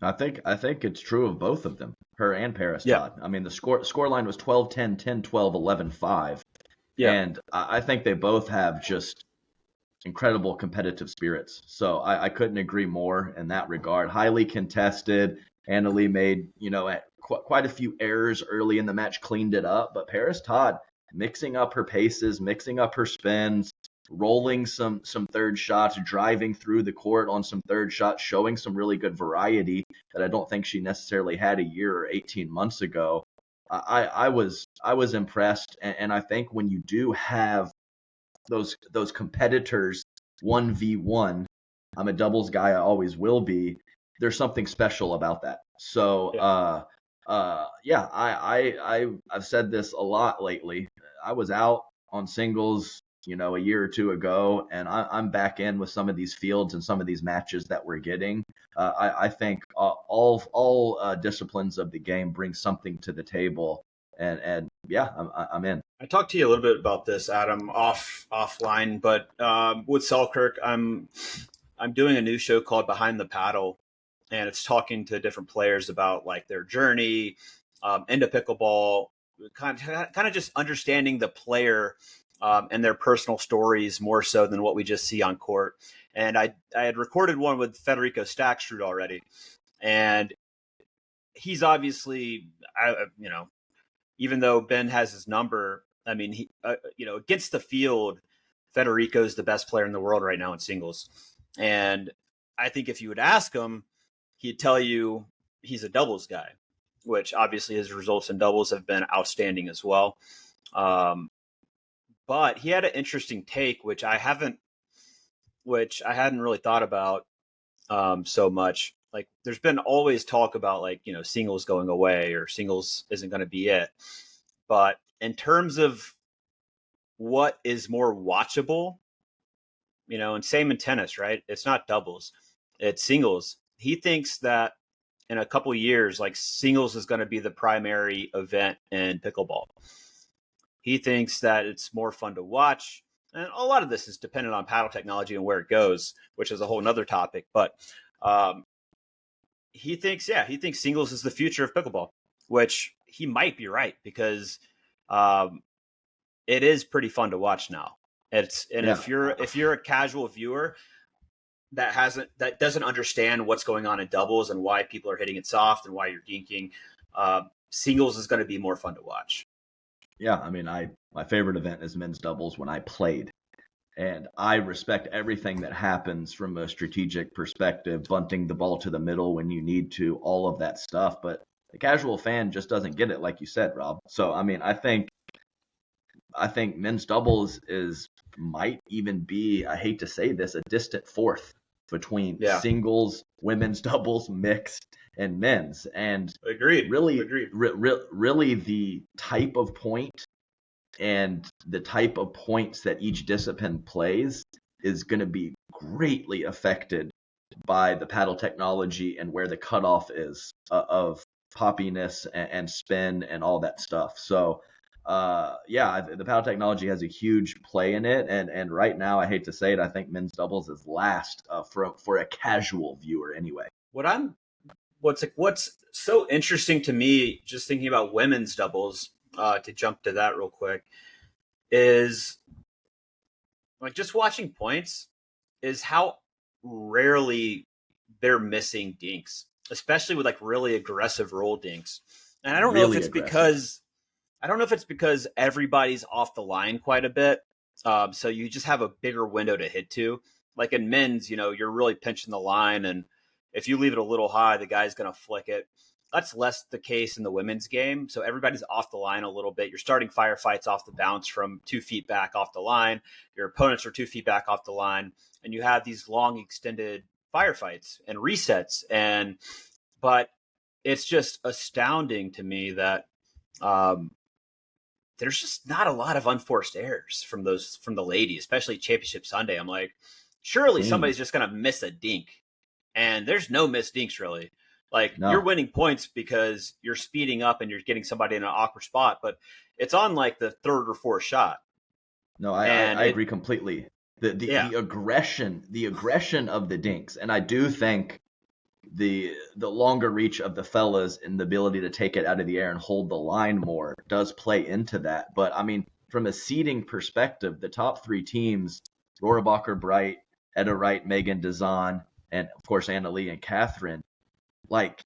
I think it's true of both of them, her and Paris Todd. I mean, the score line was 12-10, 10-12, 11-5. Yeah. And I think they both have just incredible competitive spirits. So I couldn't agree more in that regard. Highly contested. Anna Lee made, quite a few errors early in the match, cleaned it up. But Paris Todd mixing up her paces, mixing up her spins, rolling some third shots, driving through the court on some third shots, showing some really good variety that I don't think she necessarily had a year or 18 months ago. I was impressed, and I think when you do have those competitors 1v1, I'm a doubles guy, I always will be. There's something special about that. So I've said this a lot lately. I was out on singles a year or 2 ago, and I'm back in with some of these fields and some of these matches that we're getting. I think all disciplines of the game bring something to the table, and I'm in. I talked to you a little bit about this, Adam, offline, but with Selkirk, I'm doing a new show called Behind the Paddle, and it's talking to different players about their journey into pickleball, kind of just understanding the player and their personal stories more so than what we just see on court. And I had recorded one with Federico Staksrud already, and he's obviously, even though Ben has his number, he, against the field, Federico's the best player in the world right now in singles. And I think if you would ask him, he'd tell you he's a doubles guy, which obviously his results in doubles have been outstanding as well. But he had an interesting take, which I hadn't really thought about so much. Like, there's been always talk about, like, you know, singles going away or singles isn't going to be it. But in terms of what is more watchable, you know, and same in tennis, right? It's not doubles, it's singles. He thinks that in a couple of years, like, singles is going to be the primary event in pickleball. He thinks that it's more fun to watch. And a lot of this is dependent on paddle technology and where it goes, which is a whole nother topic. But he thinks singles is the future of pickleball, which he might be right, because it is pretty fun to watch now. If you're a casual viewer that doesn't understand what's going on in doubles and why people are hitting it soft and why you're dinking, singles is going to be more fun to watch. Yeah, I mean, my favorite event is men's doubles when I played. And I respect everything that happens from a strategic perspective, bunting the ball to the middle when you need to, all of that stuff. But the casual fan just doesn't get it, like you said, Rob. So, I mean, I think men's doubles might even be, I hate to say this, a distant fourth between singles, women's doubles, mixed, and men's. And Agreed. Really the type of point and the type of points that each discipline plays is going to be greatly affected by the paddle technology and where the cutoff is of poppiness and spin and all that stuff. So, the paddle technology has a huge play in it. And right now, I hate to say it, I think men's doubles is last for a casual viewer anyway. What's so interesting to me, just thinking about women's doubles, to jump to that real quick, is like just watching points is how rarely they're missing dinks, especially with like really aggressive roll dinks. And I don't know if it's because everybody's off the line quite a bit. So you just have a bigger window to hit to. Like in men's, you know, you're really pinching the line, and if you leave it a little high, the guy's going to flick it. That's less the case in the women's game. So everybody's off the line a little bit. You're starting firefights off the bounce from 2 feet back off the line. Your opponents are 2 feet back off the line. And you have these long extended firefights and resets. But it's just astounding to me that there's just not a lot of unforced errors from the ladies, especially Championship Sunday. I'm like, surely somebody's just going to miss a dink. And there's no missed dinks, really. Like, you're winning points because you're speeding up and you're getting somebody in an awkward spot, but it's on like the third or fourth shot. No, I agree completely. The aggression of the dinks, and I do think the longer reach of the fellas and the ability to take it out of the air and hold the line more does play into that. But I mean, from a seeding perspective, the top 3 teams, Rohrabacher, Bright, Etta Wright, Megan Dazan, and of course Anna Lee and Catherine, like,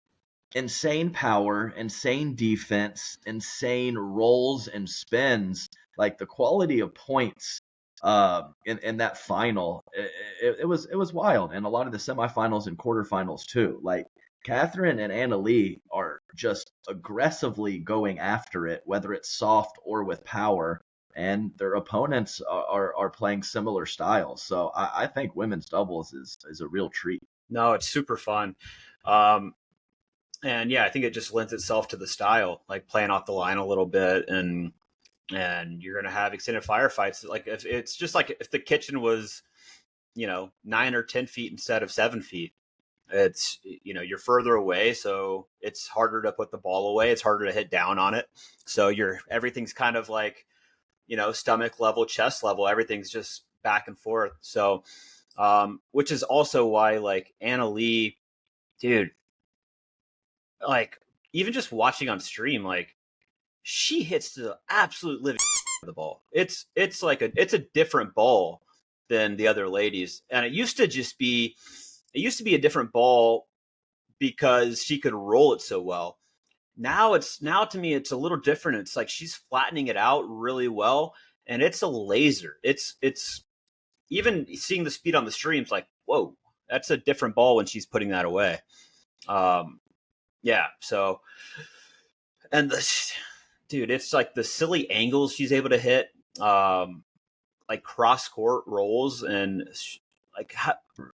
insane power, insane defense, insane rolls and spins. Like, the quality of points in that final, it was wild. And a lot of the semifinals and quarterfinals too. Like, Catherine and Anna Lee are just aggressively going after it, whether it's soft or with power. And their opponents are playing similar styles. So I think women's doubles is a real treat. No, it's super fun. And yeah, I think it just lends itself to the style, like playing off the line a little bit, and you're going to have extended firefights. Like, if it's just like if the kitchen was, you know, 9 or 10 feet instead of 7 feet, it's, you know, you're further away. So it's harder to put the ball away. It's harder to hit down on it. So everything's kind of like, you know, stomach level, chest level, everything's just back and forth. So, which is also why, like, Anna Lee, dude, like, even just watching on stream, like, she hits the absolute living of the ball. It's a different ball than the other ladies. And it used to be a different ball because she could roll it so well. Now to me, it's a little different. It's like she's flattening it out really well, and it's a laser. It's even seeing the speed on the streams, like, whoa, that's a different ball when she's putting that away. Yeah. So, and dude, it's like the silly angles she's able to hit, like cross court rolls and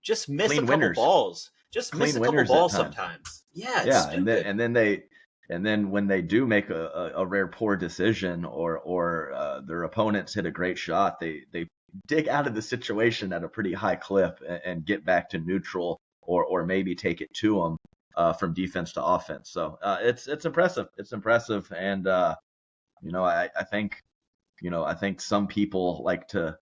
just miss Clean a couple winners. balls. Just Clean miss a couple winners balls at times. sometimes. Yeah. It's Yeah, stupid. and then when they do make a rare poor decision or their opponents hit a great shot, they dig out of the situation at a pretty high clip and get back to neutral or maybe take it to them from defense to offense. So it's impressive. It's impressive, and I think some people like to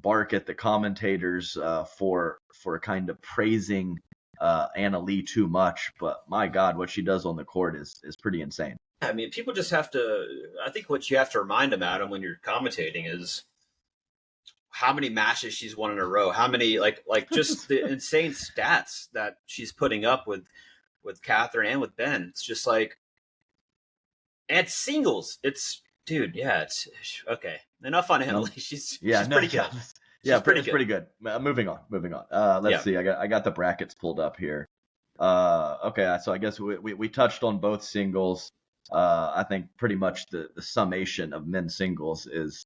bark at the commentators for kind of praising Anna Lee too much, but my God, what she does on the court is pretty insane. I mean, people just have to. I think what you have to remind them, Adam, when you're commentating, is how many matches she's won in a row. How many like just the insane stats that she's putting up with Catherine and with Ben. It's just like, and singles. It's dude, yeah. It's okay. Enough on Anna Lee. She's pretty good. Yeah, pretty good. Moving on. Let's see. I got the brackets pulled up here. Okay, so I guess we touched on both singles. I think pretty much the summation of men's singles is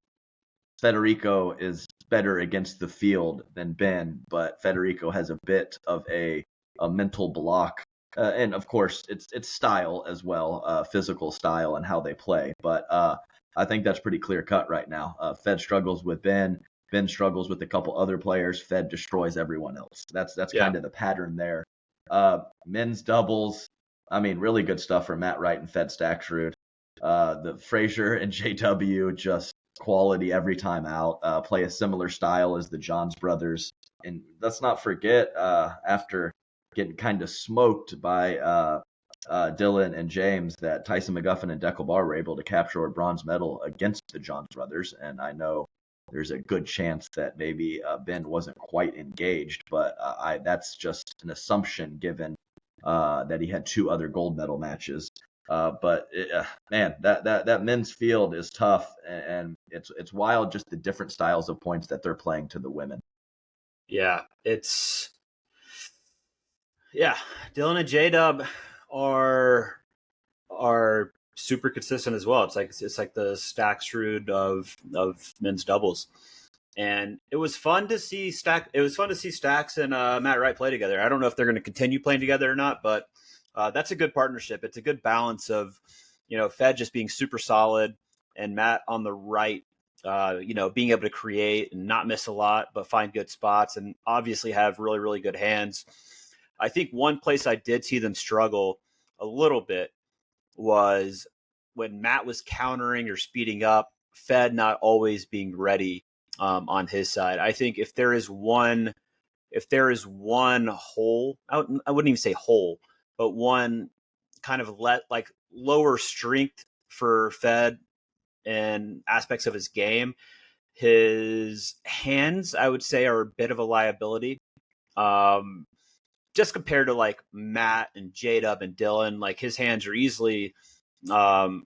Federico is better against the field than Ben, but Federico has a bit of a mental block. And of course, it's style as well, physical style and how they play. But I think that's pretty clear cut right now. Fed struggles with Ben. Ben struggles with a couple other players. Fed destroys everyone else. That's kind of the pattern there. Men's doubles, I mean, really good stuff from Matt Wright and Fed Staksrud. The Frazier and JW, just quality every time out. Play a similar style as the Johns brothers. And let's not forget, after getting kind of smoked by Dylan and James, that Tyson McGuffin and Deckel Barr were able to capture a bronze medal against the Johns brothers. And I know there's a good chance that maybe Ben wasn't quite engaged, but that's just an assumption given that he had 2 other gold medal matches. But man, that men's field is tough, and it's wild just the different styles of points that they're playing to the women. Yeah, Dylan and J-Dub are super consistent as well. It's like the Staksrud of men's doubles, and it was fun to see Stacks and Matt Wright play together. I don't know if they're going to continue playing together or not, but that's a good partnership. It's a good balance of Fed just being super solid and Matt on the right, being able to create and not miss a lot, but find good spots and obviously have really, really good hands. I think one place I did see them struggle a little bit was when Matt was countering or speeding up, Fed not always being ready on his side. I think if there is one hole, I wouldn't even say hole, but one kind of lower strength for Fed and aspects of his game, his hands, I would say, are a bit of a liability. Just compared to like Matt and J-Dub and Dylan, like his hands are easily, the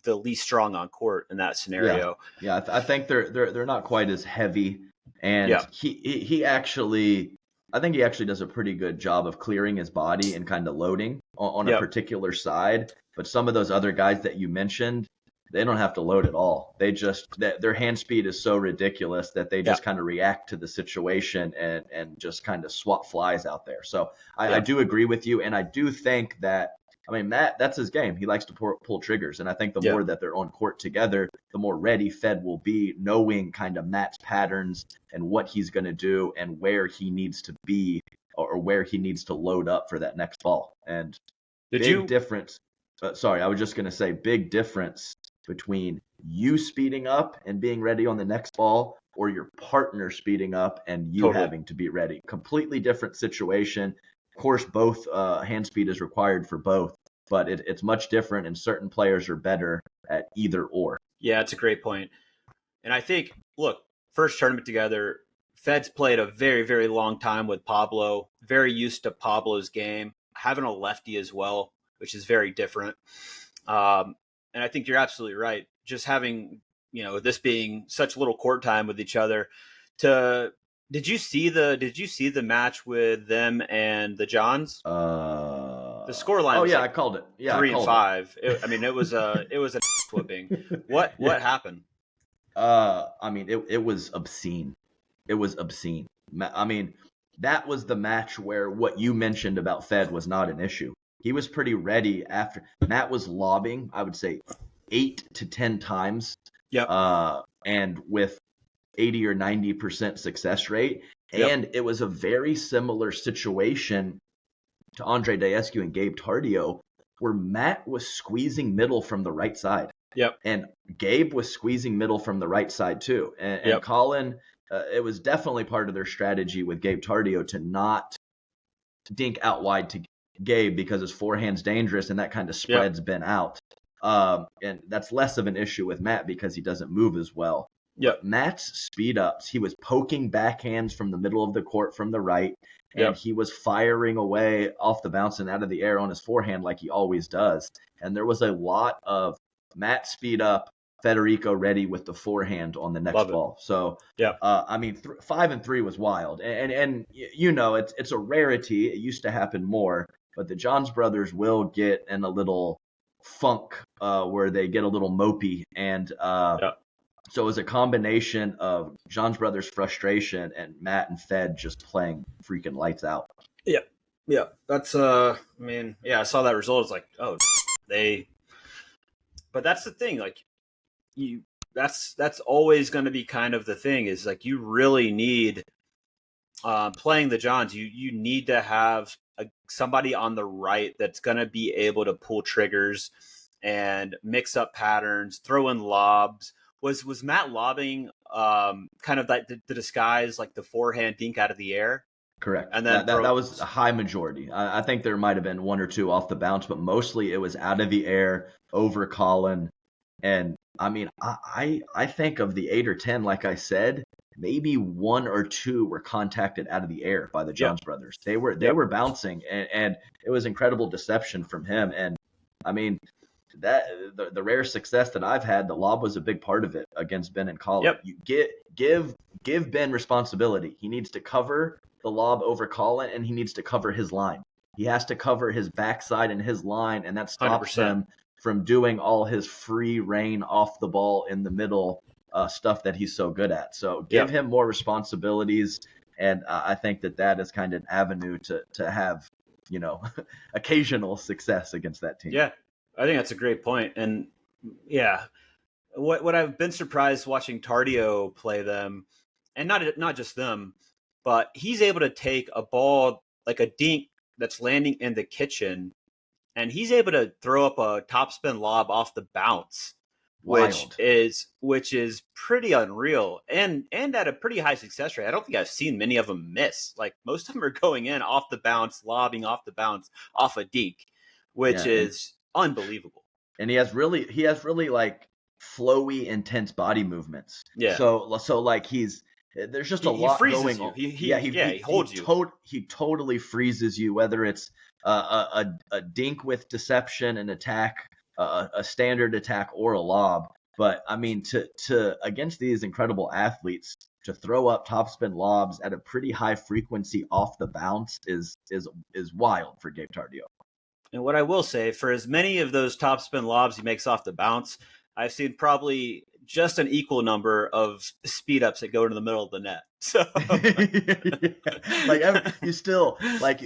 least strong on court in that scenario. Yeah. I think they're not quite as heavy, and he actually, I think he actually does a pretty good job of clearing his body and kind of loading on a particular side. But some of those other guys that you mentioned, they don't have to load at all. They just, their hand speed is so ridiculous that they just kind of react to the situation and just kind of swap flies out there. So I do agree with you. And I do think that, I mean, Matt, that's his game. He likes to pull triggers. And I think the more that they're on court together, the more ready Fed will be, knowing kind of Matt's patterns and what he's going to do and where he needs to be or where he needs to load up for that next ball. And difference. Sorry, I was just going to say big difference between you speeding up and being ready on the next ball or your partner speeding up and you having to be ready. Completely different situation. Of course, both hand speed is required for both, but it's much different, and certain players are better at either or. Yeah, it's a great point. And I think, look, first tournament together, Fed's played a very, very long time with Pablo, very used to Pablo's game, having a lefty as well, which is very different. And I think you're absolutely right. Just having, this being such little court time with each other, to Did you see the match with them and the Johns? The scoreline. Oh was yeah, like I called it. Yeah, 3-5. It was a whooping. What happened? I mean, it was obscene. It was obscene. I mean, that was the match where what you mentioned about Fed was not an issue. He was pretty ready after Matt was lobbing, I would say 8 to 10 times. Yep. And with 80 or 90% success rate. And Yep. it was a very similar situation to Andre Daescu and Gabe Tardio, where Matt was squeezing middle from the right side. Yep. And Gabe was squeezing middle from the right side too. And Colin, it was definitely part of their strategy with Gabe Tardio to not dink out wide to Gabe because his forehand's dangerous and that kind of spreads Ben out. And that's less of an issue with Matt because he doesn't move as well. Yep. Matt's speed ups, he was poking backhands from the middle of the court from the right, and he was firing away off the bounce and out of the air on his forehand like he always does. And there was a lot of Matt speed up, Federico ready with the forehand on the next ball. So, I mean, 5 and 3 was wild. And you know, it's a rarity. It used to happen more, but the Johns brothers will get in a little funk where they get a little mopey. And so it was a combination of Johns brothers' frustration and Matt and Fed just playing freaking lights out. Yeah. Yeah. That's, I mean, I saw that result. It's like, oh, but that's the thing. Like, that's always going to be kind of the thing is like, you really need, playing the Johns, you need to have somebody on the right that's going to be able to pull triggers and mix up patterns, throw in lobs. Was Matt lobbing kind of like the disguise, like the forehand dink out of the air? Correct. And then that was a high majority. I think there might have been 1 or 2 off the bounce, but mostly it was out of the air over Colin. And I mean, I think of the 8 or 10, like I said, maybe 1 or 2 were contacted out of the air by the Johns brothers. They were bouncing, and it was incredible deception from him. And I mean, that the rare success that I've had, the lob was a big part of it against Ben and Colin. You give Ben responsibility. He needs to cover the lob over Colin, and he needs to cover his line. He has to cover his backside and his line, and that stops 100%. him from doing all his free reign off the ball in the middle stuff that he's so good at. So give him more responsibilities, and I think that is kind of an avenue to have, you know, occasional success against that team. Yeah, I think that's a great point. And what I've been surprised watching Tardio play them, and not just them, but he's able to take a ball like a dink that's landing in the kitchen, and he's able to throw up a topspin lob off the bounce, which is pretty unreal and at a pretty high success rate. I don't think I've seen many of them miss. Like most of them are going in off the bounce, lobbing off the bounce off a dink, which is unbelievable. And he has really like flowy, intense body movements. Yeah. So like there's just a lot going on. He holds you. He totally freezes you, whether it's a dink with deception and attack, a standard attack, or a lob. But I mean, to against these incredible athletes, to throw up topspin lobs at a pretty high frequency off the bounce is wild for Gabe Tardio. And what I will say, for as many of those topspin lobs he makes off the bounce, I've seen probably just an equal number of speed ups that go into the middle of the net. So, you still like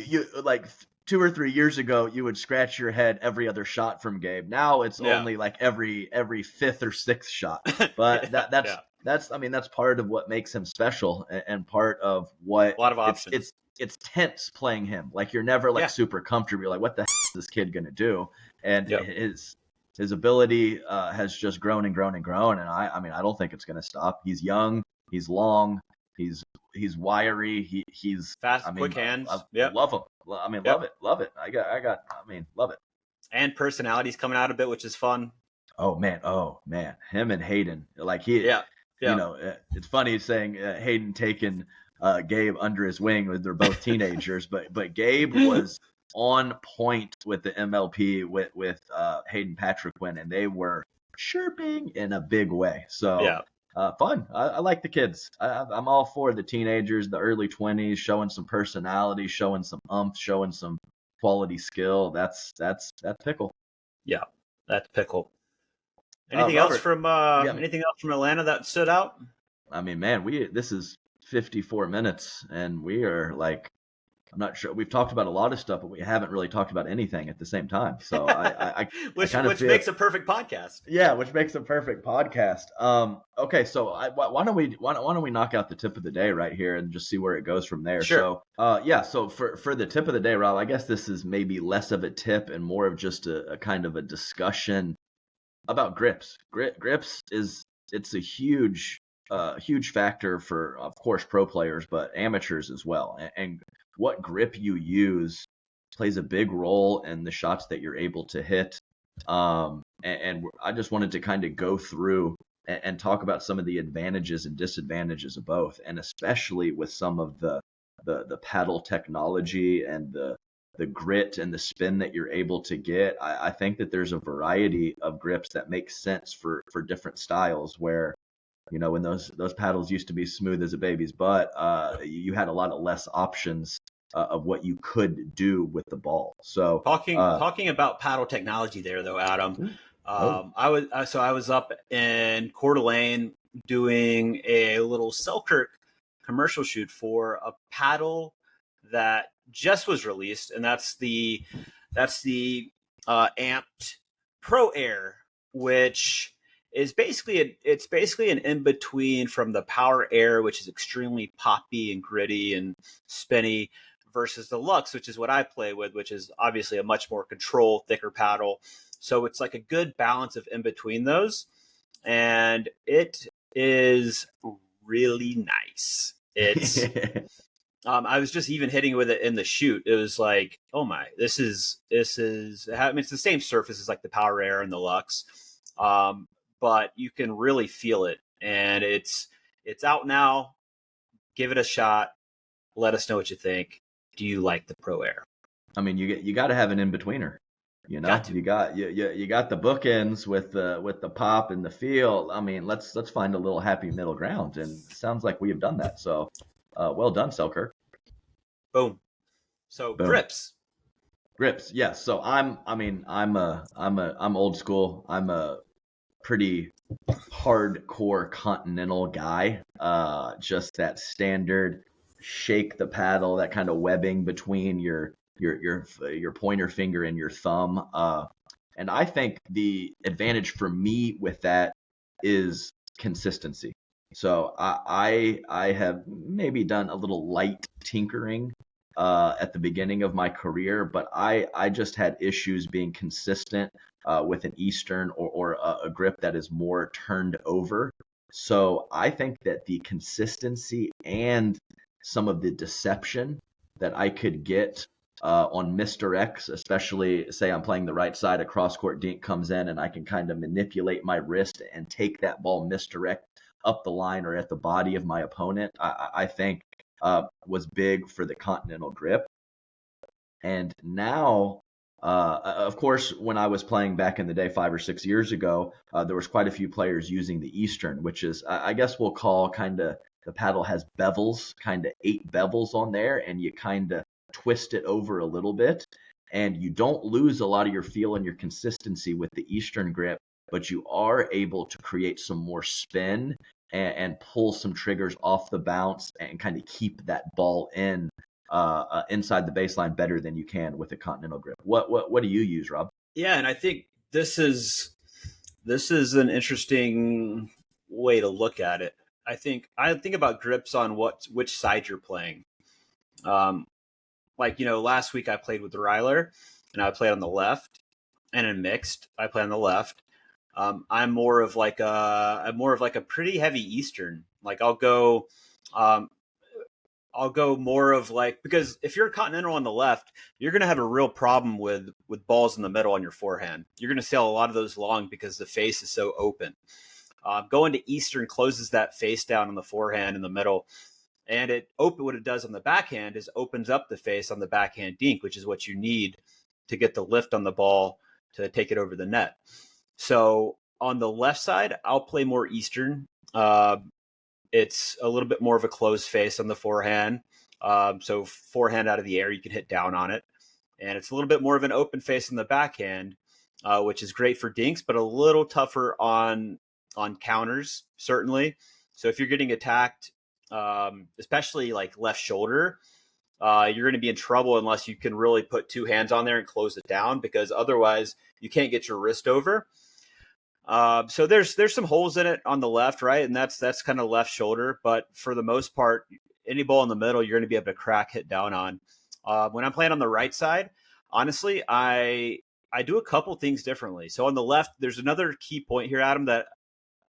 2 or 3 years ago, you would scratch your head every other shot from Gabe. Now it's only like every 5th or 6th shot. But that's part of what makes him special, and part of what a lot of options. It's tense playing him. Like you're never super comfortable. You're like, what the heck is this kid gonna do? And his ability has just grown and grown and grown. And I mean, I don't think it's gonna stop. He's young. He's long. He's wiry. He's fast, quick hands. I love him. I mean, love it. I love it. And personalities coming out a bit, which is fun. Oh man. Him and Hayden, like you know, it's funny saying Hayden taking Gabe under his wing. They're both teenagers, but Gabe was on point with the MLP with Hayden Patrick and they were chirping in a big way. So Fun. I like the kids. I'm all for the teenagers, the early 20s, showing some personality, showing some umph, showing some quality skill. That's pickle. Yeah, that's pickle. Robert, yeah. Anything else from Atlanta that stood out? I mean, man, this is 54 minutes, and we are like, I'm not sure. We've talked about a lot of stuff, but we haven't really talked about anything at the same time. So which kind of feel, makes a perfect podcast. Yeah, which makes a perfect podcast. Okay, so why don't we knock out the tip of the day right here and just see where it goes from there? Sure. So, yeah. So for the tip of the day, Rob, I guess this is maybe less of a tip and more of just a kind of a discussion about grips. Grips it's a huge factor for, of course, pro players, but amateurs as well. And what grip you use plays a big role in the shots that you're able to hit. And I just wanted to kind of go through and talk about some of the advantages and disadvantages of both, and especially with some of the paddle technology and the grit and the spin that you're able to get. I think that there's a variety of grips that make sense for different styles where, when those paddles used to be smooth as a baby's butt, you had a lot of less options of what you could do with the ball. So talking about paddle technology there, though, Adam, I was up in Coeur d'Alene doing a little Selkirk commercial shoot for a paddle that just was released, and that's the Amped Pro Air, which is basically an in between from the Power Air, which is extremely poppy and gritty and spinny, versus the Lux, which is what I play with, which is obviously a much more controlled, thicker paddle. So it's like a good balance of in between those, and it is really nice. It's I was just even hitting with it in the shoot. It was like, oh my, this is. I mean, it's the same surface as like the Power Air and the Lux, but you can really feel it, and it's out now. Give it a shot. Let us know what you think. Do you like the Pro Air? I mean, you got to have an in betweener. You got the bookends with the pop and the feel. I mean, let's find a little happy middle ground, and it sounds like we have done that. So, well done, Selkirk. Boom. So boom. Grips. Yes. So I'm old school. I'm a pretty hardcore continental guy. Just that standard shake the paddle, that kind of webbing between your pointer finger and your thumb. And I think the advantage for me with that is consistency. So I have maybe done a little light tinkering at the beginning of my career, but I just had issues being consistent with an Eastern or a grip that is more turned over. So I think that the consistency and some of the deception that I could get on misdirects, especially say I'm playing the right side, a cross-court dink comes in and I can kind of manipulate my wrist and take that ball misdirect up the line or at the body of my opponent, I think was big for the continental grip. And now, of course, when I was playing back in the day 5 or 6 years ago, there was quite a few players using the Eastern, which is, I guess we'll call kind of, the paddle has bevels, kind of 8 bevels on there, and you kind of twist it over a little bit, and you don't lose a lot of your feel and your consistency with the Eastern grip, but you are able to create some more spin and pull some triggers off the bounce and kind of keep that ball in inside the baseline better than you can with a continental grip. What do you use, Rob? Yeah, and I think this is an interesting way to look at it. I think about grips on which side you're playing. Last week I played with Ryler, and I played on the left, and in mixed I play on the left. I'm more of like a pretty heavy Eastern. Like I'll go more of like, because if you're a continental on the left, you're going to have a real problem with balls in the middle on your forehand. You're going to sail a lot of those long because the face is so open. Going to Eastern closes that face down on the forehand in the middle, and what it does on the backhand is opens up the face on the backhand dink, which is what you need to get the lift on the ball to take it over the net. So on the left side, I'll play more Eastern. It's a little bit more of a closed face on the forehand. So forehand out of the air, you can hit down on it. And it's a little bit more of an open face on the backhand, which is great for dinks, but a little tougher on counters, certainly. So if you're getting attacked, especially like left shoulder, you're going to be in trouble unless you can really put two hands on there and close it down, because otherwise you can't get your wrist over. So there's some holes in it on the left, right? And that's kind of left shoulder. But for the most part, any ball in the middle, you're going to be able to crack, hit down on. When I'm playing on the right side, honestly, I do a couple things differently. So on the left, there's another key point here, Adam, that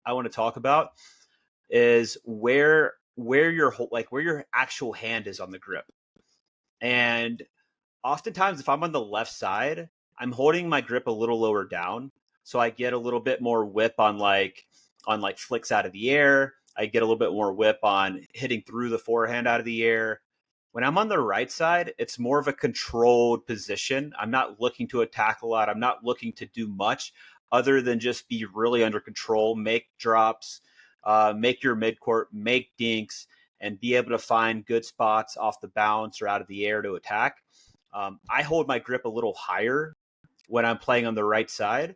I want to talk about is where your actual hand is on the grip. And oftentimes, if I'm on the left side, I'm holding my grip a little lower down, so I get a little bit more whip on flicks out of the air. I get a little bit more whip on hitting through the forehand out of the air. When I'm on the right side, it's more of a controlled position. I'm not looking to attack a lot. I'm not looking to do much other than just be really under control, make drops, make your midcourt, make dinks, and be able to find good spots off the bounce or out of the air to attack. I hold my grip a little higher when I'm playing on the right side,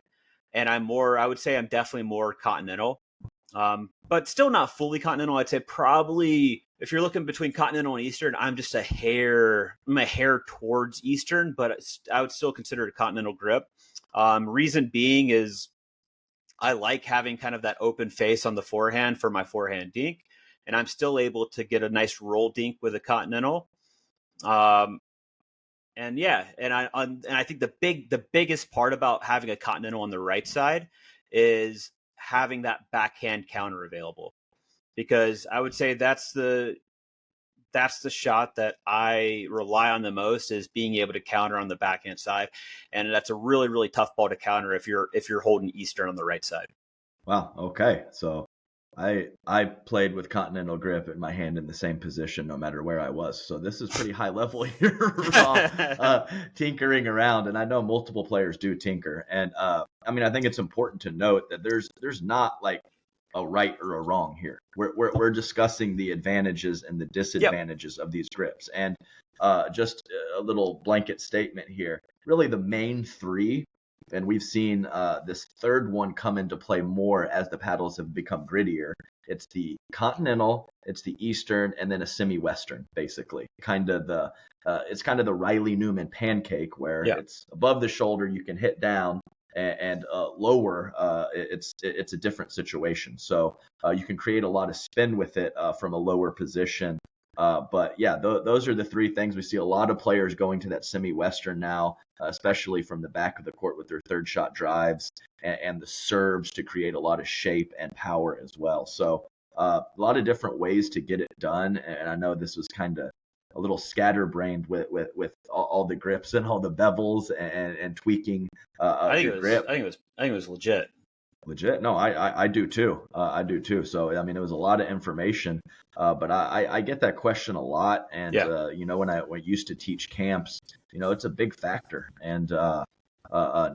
and I would say I'm definitely more continental, but still not fully continental. I'd say probably if you're looking between continental and Eastern, I'm a hair towards Eastern, but I would still consider it a continental grip. Reason being is I like having kind of that open face on the forehand for my forehand dink, and I'm still able to get a nice roll dink with a continental. And I think the biggest part about having a continental on the right side is having that backhand counter available, because I would say that's the shot that I rely on the most, is being able to counter on the backhand side, and that's a really, really tough ball to counter if you're holding Eastern on the right side. Wow. Okay. So I played with continental grip and my hand in the same position no matter where I was. So this is pretty high level here, tinkering around. And I know multiple players do tinker. And I think it's important to note that there's not like a right or a wrong here. We're discussing the advantages and the disadvantages of these grips. And just a little blanket statement here. Really, the main three, and we've seen this third one come into play more as the paddles have become grittier. It's the continental, it's the Eastern, and then a semi-Western, basically. It's kind of the Riley Newman pancake, where it's above the shoulder, you can hit down, and lower, it's a different situation. So you can create a lot of spin with it from a lower position. But yeah, those are the three things. We see a lot of players going to that semi-Western now, especially from the back of the court with their third shot drives and the serves to create a lot of shape and power as well. So a lot of different ways to get it done. And I know this was kind of a little scatterbrained with all the grips and all the bevels and tweaking your grip. I think it was legit. Legit. No, I do too. I do too. So, it was a lot of information, but I get that question a lot. And, when I used to teach camps, it's a big factor. And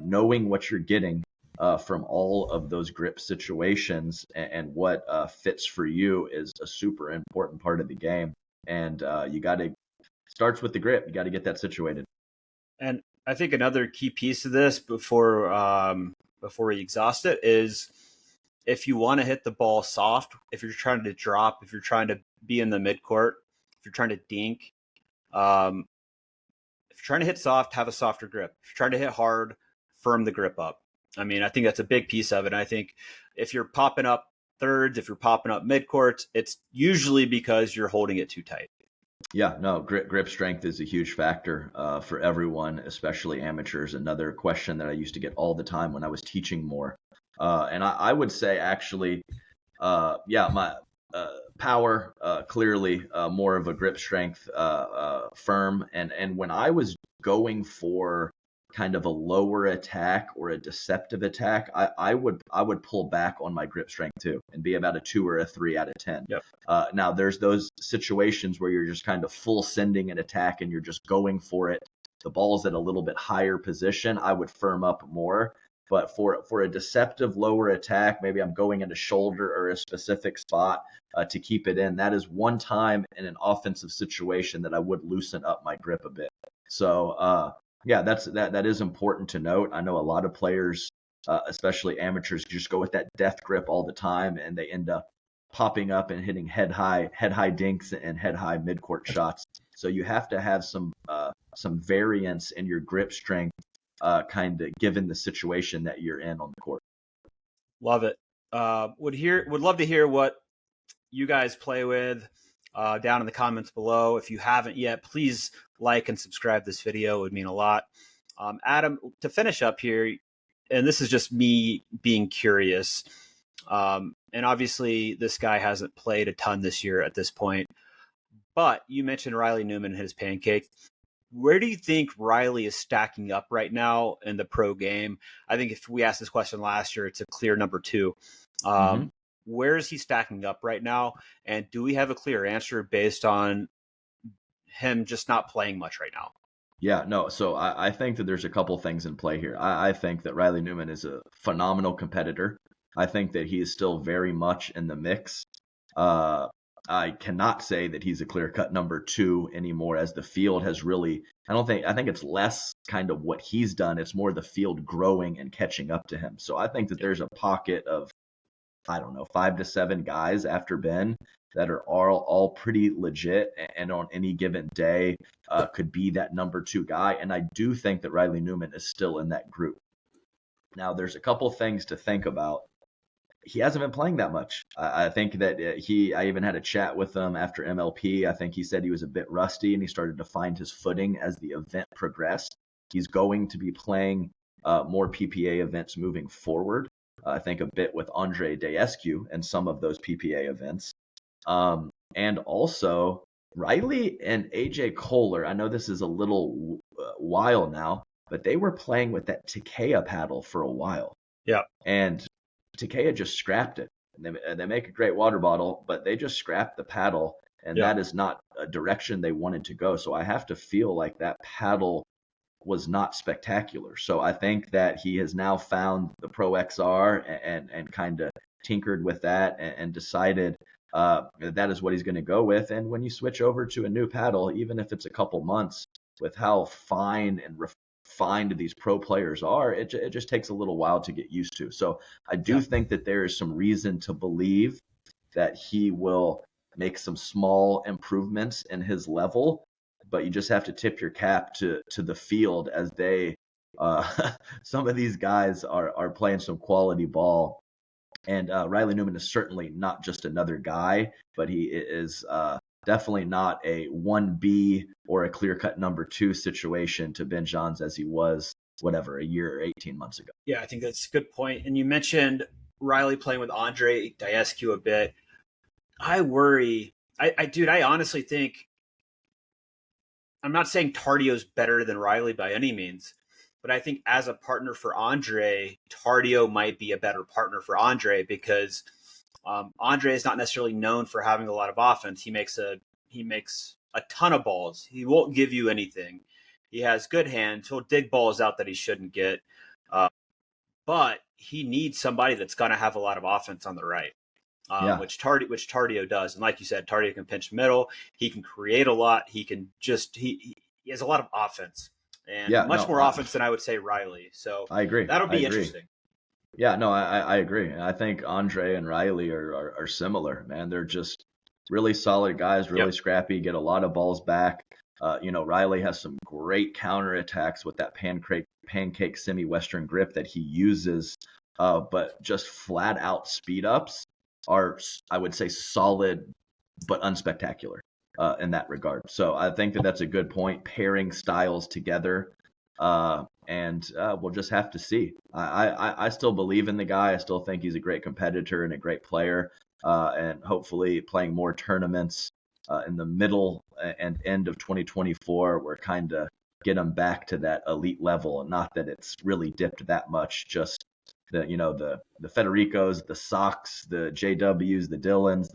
knowing what you're getting from all of those grip situations and what fits for you is a super important part of the game. And starts with the grip. You got to get that situated. And I think another key piece of this before we exhaust it is, if you want to hit the ball soft, if you're trying to drop, if you're trying to be in the midcourt, if you're trying to dink, if you're trying to hit soft, have a softer grip. If you're trying to hit hard, firm the grip up. I think that's a big piece of it. And I think if you're popping up thirds, if you're popping up midcourts, it's usually because you're holding it too tight. Yeah, no, grip strength is a huge factor for everyone, especially amateurs. Another question that I used to get all the time when I was teaching more. And I would say actually, my power, clearly more of a grip strength, firm. And when I was going for kind of a lower attack or a deceptive attack, I would pull back on my grip strength too and be about a 2 or a 3 out of 10. Yep. Now there's those situations where you're just kind of full sending an attack and you're just going for it. The ball's at a little bit higher position. I would firm up more. But for a deceptive lower attack, maybe I'm going into shoulder or a specific spot to keep it in. That is one time in an offensive situation that I would loosen up my grip a bit. So yeah, that is important to note. I know a lot of players, especially amateurs, just go with that death grip all the time, and they end up popping up and hitting head high dinks and head high midcourt shots. So you have to have some variance in your grip strength, kind of given the situation that you're in on the court. Love it. Would love to hear what you guys play with down in the comments below. If you haven't yet, please like and subscribe this video. It would mean a lot. Adam, to finish up here, and this is just me being curious, and obviously this guy hasn't played a ton this year at this point, but you mentioned Riley Newman and his pancake. Where do you think Riley is stacking up right now in the pro game? I think if we asked this question last year, it's a clear number 2. Where is he stacking up right now? And do we have a clear answer based on him just not playing much right now? Yeah, no. So I think that there's a couple things in play here. I think that Riley Newman is a phenomenal competitor. I think that he is still very much in the mix. I cannot say that he's a clear-cut number 2 anymore, as the field has really, I think it's less kind of what he's done. It's more the field growing and catching up to him. So I think that there's a pocket of, I don't know, 5 to 7 guys after Ben that are all pretty legit, and on any given day could be that number 2 guy. And I do think that Riley Newman is still in that group. Now, there's a couple things to think about. He hasn't been playing that much. I think that I even had a chat with him after MLP. I think he said he was a bit rusty and he started to find his footing as the event progressed. He's going to be playing more PPA events moving forward. I think a bit with Andre Daescu and some of those PPA events. And also Riley and AJ Kohler, I know this is a little while now, but they were playing with that Takea paddle for a while. Yeah. And Takea just scrapped it. They make a great water bottle, but they just scrapped the paddle, and that is not a direction they wanted to go. So I have to feel like that paddle was not spectacular. So I think that he has now found the Pro XR and kind of tinkered with that and decided that is what he's going to go with. And when you switch over to a new paddle, even if it's a couple months, with how fine and refined these pro players are, it just takes a little while to get used to. So I do think that there is some reason to believe that he will make some small improvements in his level, but you just have to tip your cap to the field, as they some of these guys are playing some quality ball. And Riley Newman is certainly not just another guy, but he is definitely not a 1B or a clear-cut number 2 situation to Ben Johns as he was, whatever, a year or 18 months ago. Yeah, I think that's a good point. And you mentioned Riley playing with Andre Daescu a bit. I worry. I honestly think, I'm not saying Tardio's better than Riley by any means, but I think as a partner for Andre, Tardio might be a better partner for Andre, because Andre is not necessarily known for having a lot of offense. He makes a ton of balls. He won't give you anything. He has good hands. He'll dig balls out that he shouldn't get. But he needs somebody that's going to have a lot of offense on the right, which Tardio does. And like you said, Tardio can pinch middle. He can create a lot. He can he has a lot of offense, and much more offense than I would say Riley. So I agree. That'll be interesting. Yeah, no, I agree. And I think Andre and Riley are similar, man. They're just really solid guys, really scrappy, get a lot of balls back. Riley has some great counterattacks with that pancake semi-western grip that he uses, but just flat out speed ups are, I would say, solid but unspectacular in that regard. So I think that that's a good point, pairing styles together. And we'll just have to see. I still believe in the guy. I still think he's a great competitor and a great player, and hopefully playing more tournaments in the middle and end of 2024, we're kind of get him back to that elite level. And not that it's really dipped that much, just the Federicos, the Sox, the JWs, the Dylans,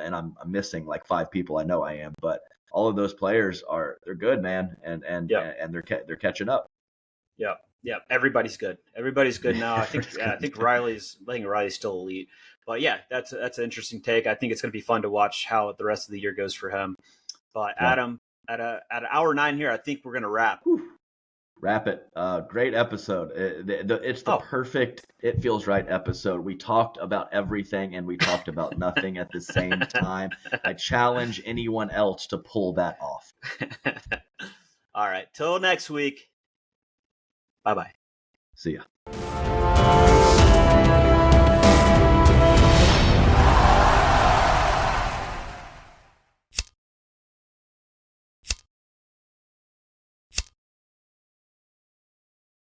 and I'm missing like 5 people. I know I am, but all of those players they're good, man, and they're catching up. Yeah. Yeah, everybody's good. Everybody's good now. I think Riley's still elite. But yeah, that's an interesting take. I think it's going to be fun to watch how the rest of the year goes for him. But yeah. Adam, at hour 9 here, I think we're going to wrap. Whew. Wrap it. Great episode. It's the perfect It Feels Right episode. We talked about everything and we talked about nothing at the same time. I challenge anyone else to pull that off. All right. Till next week. Bye-bye. See ya.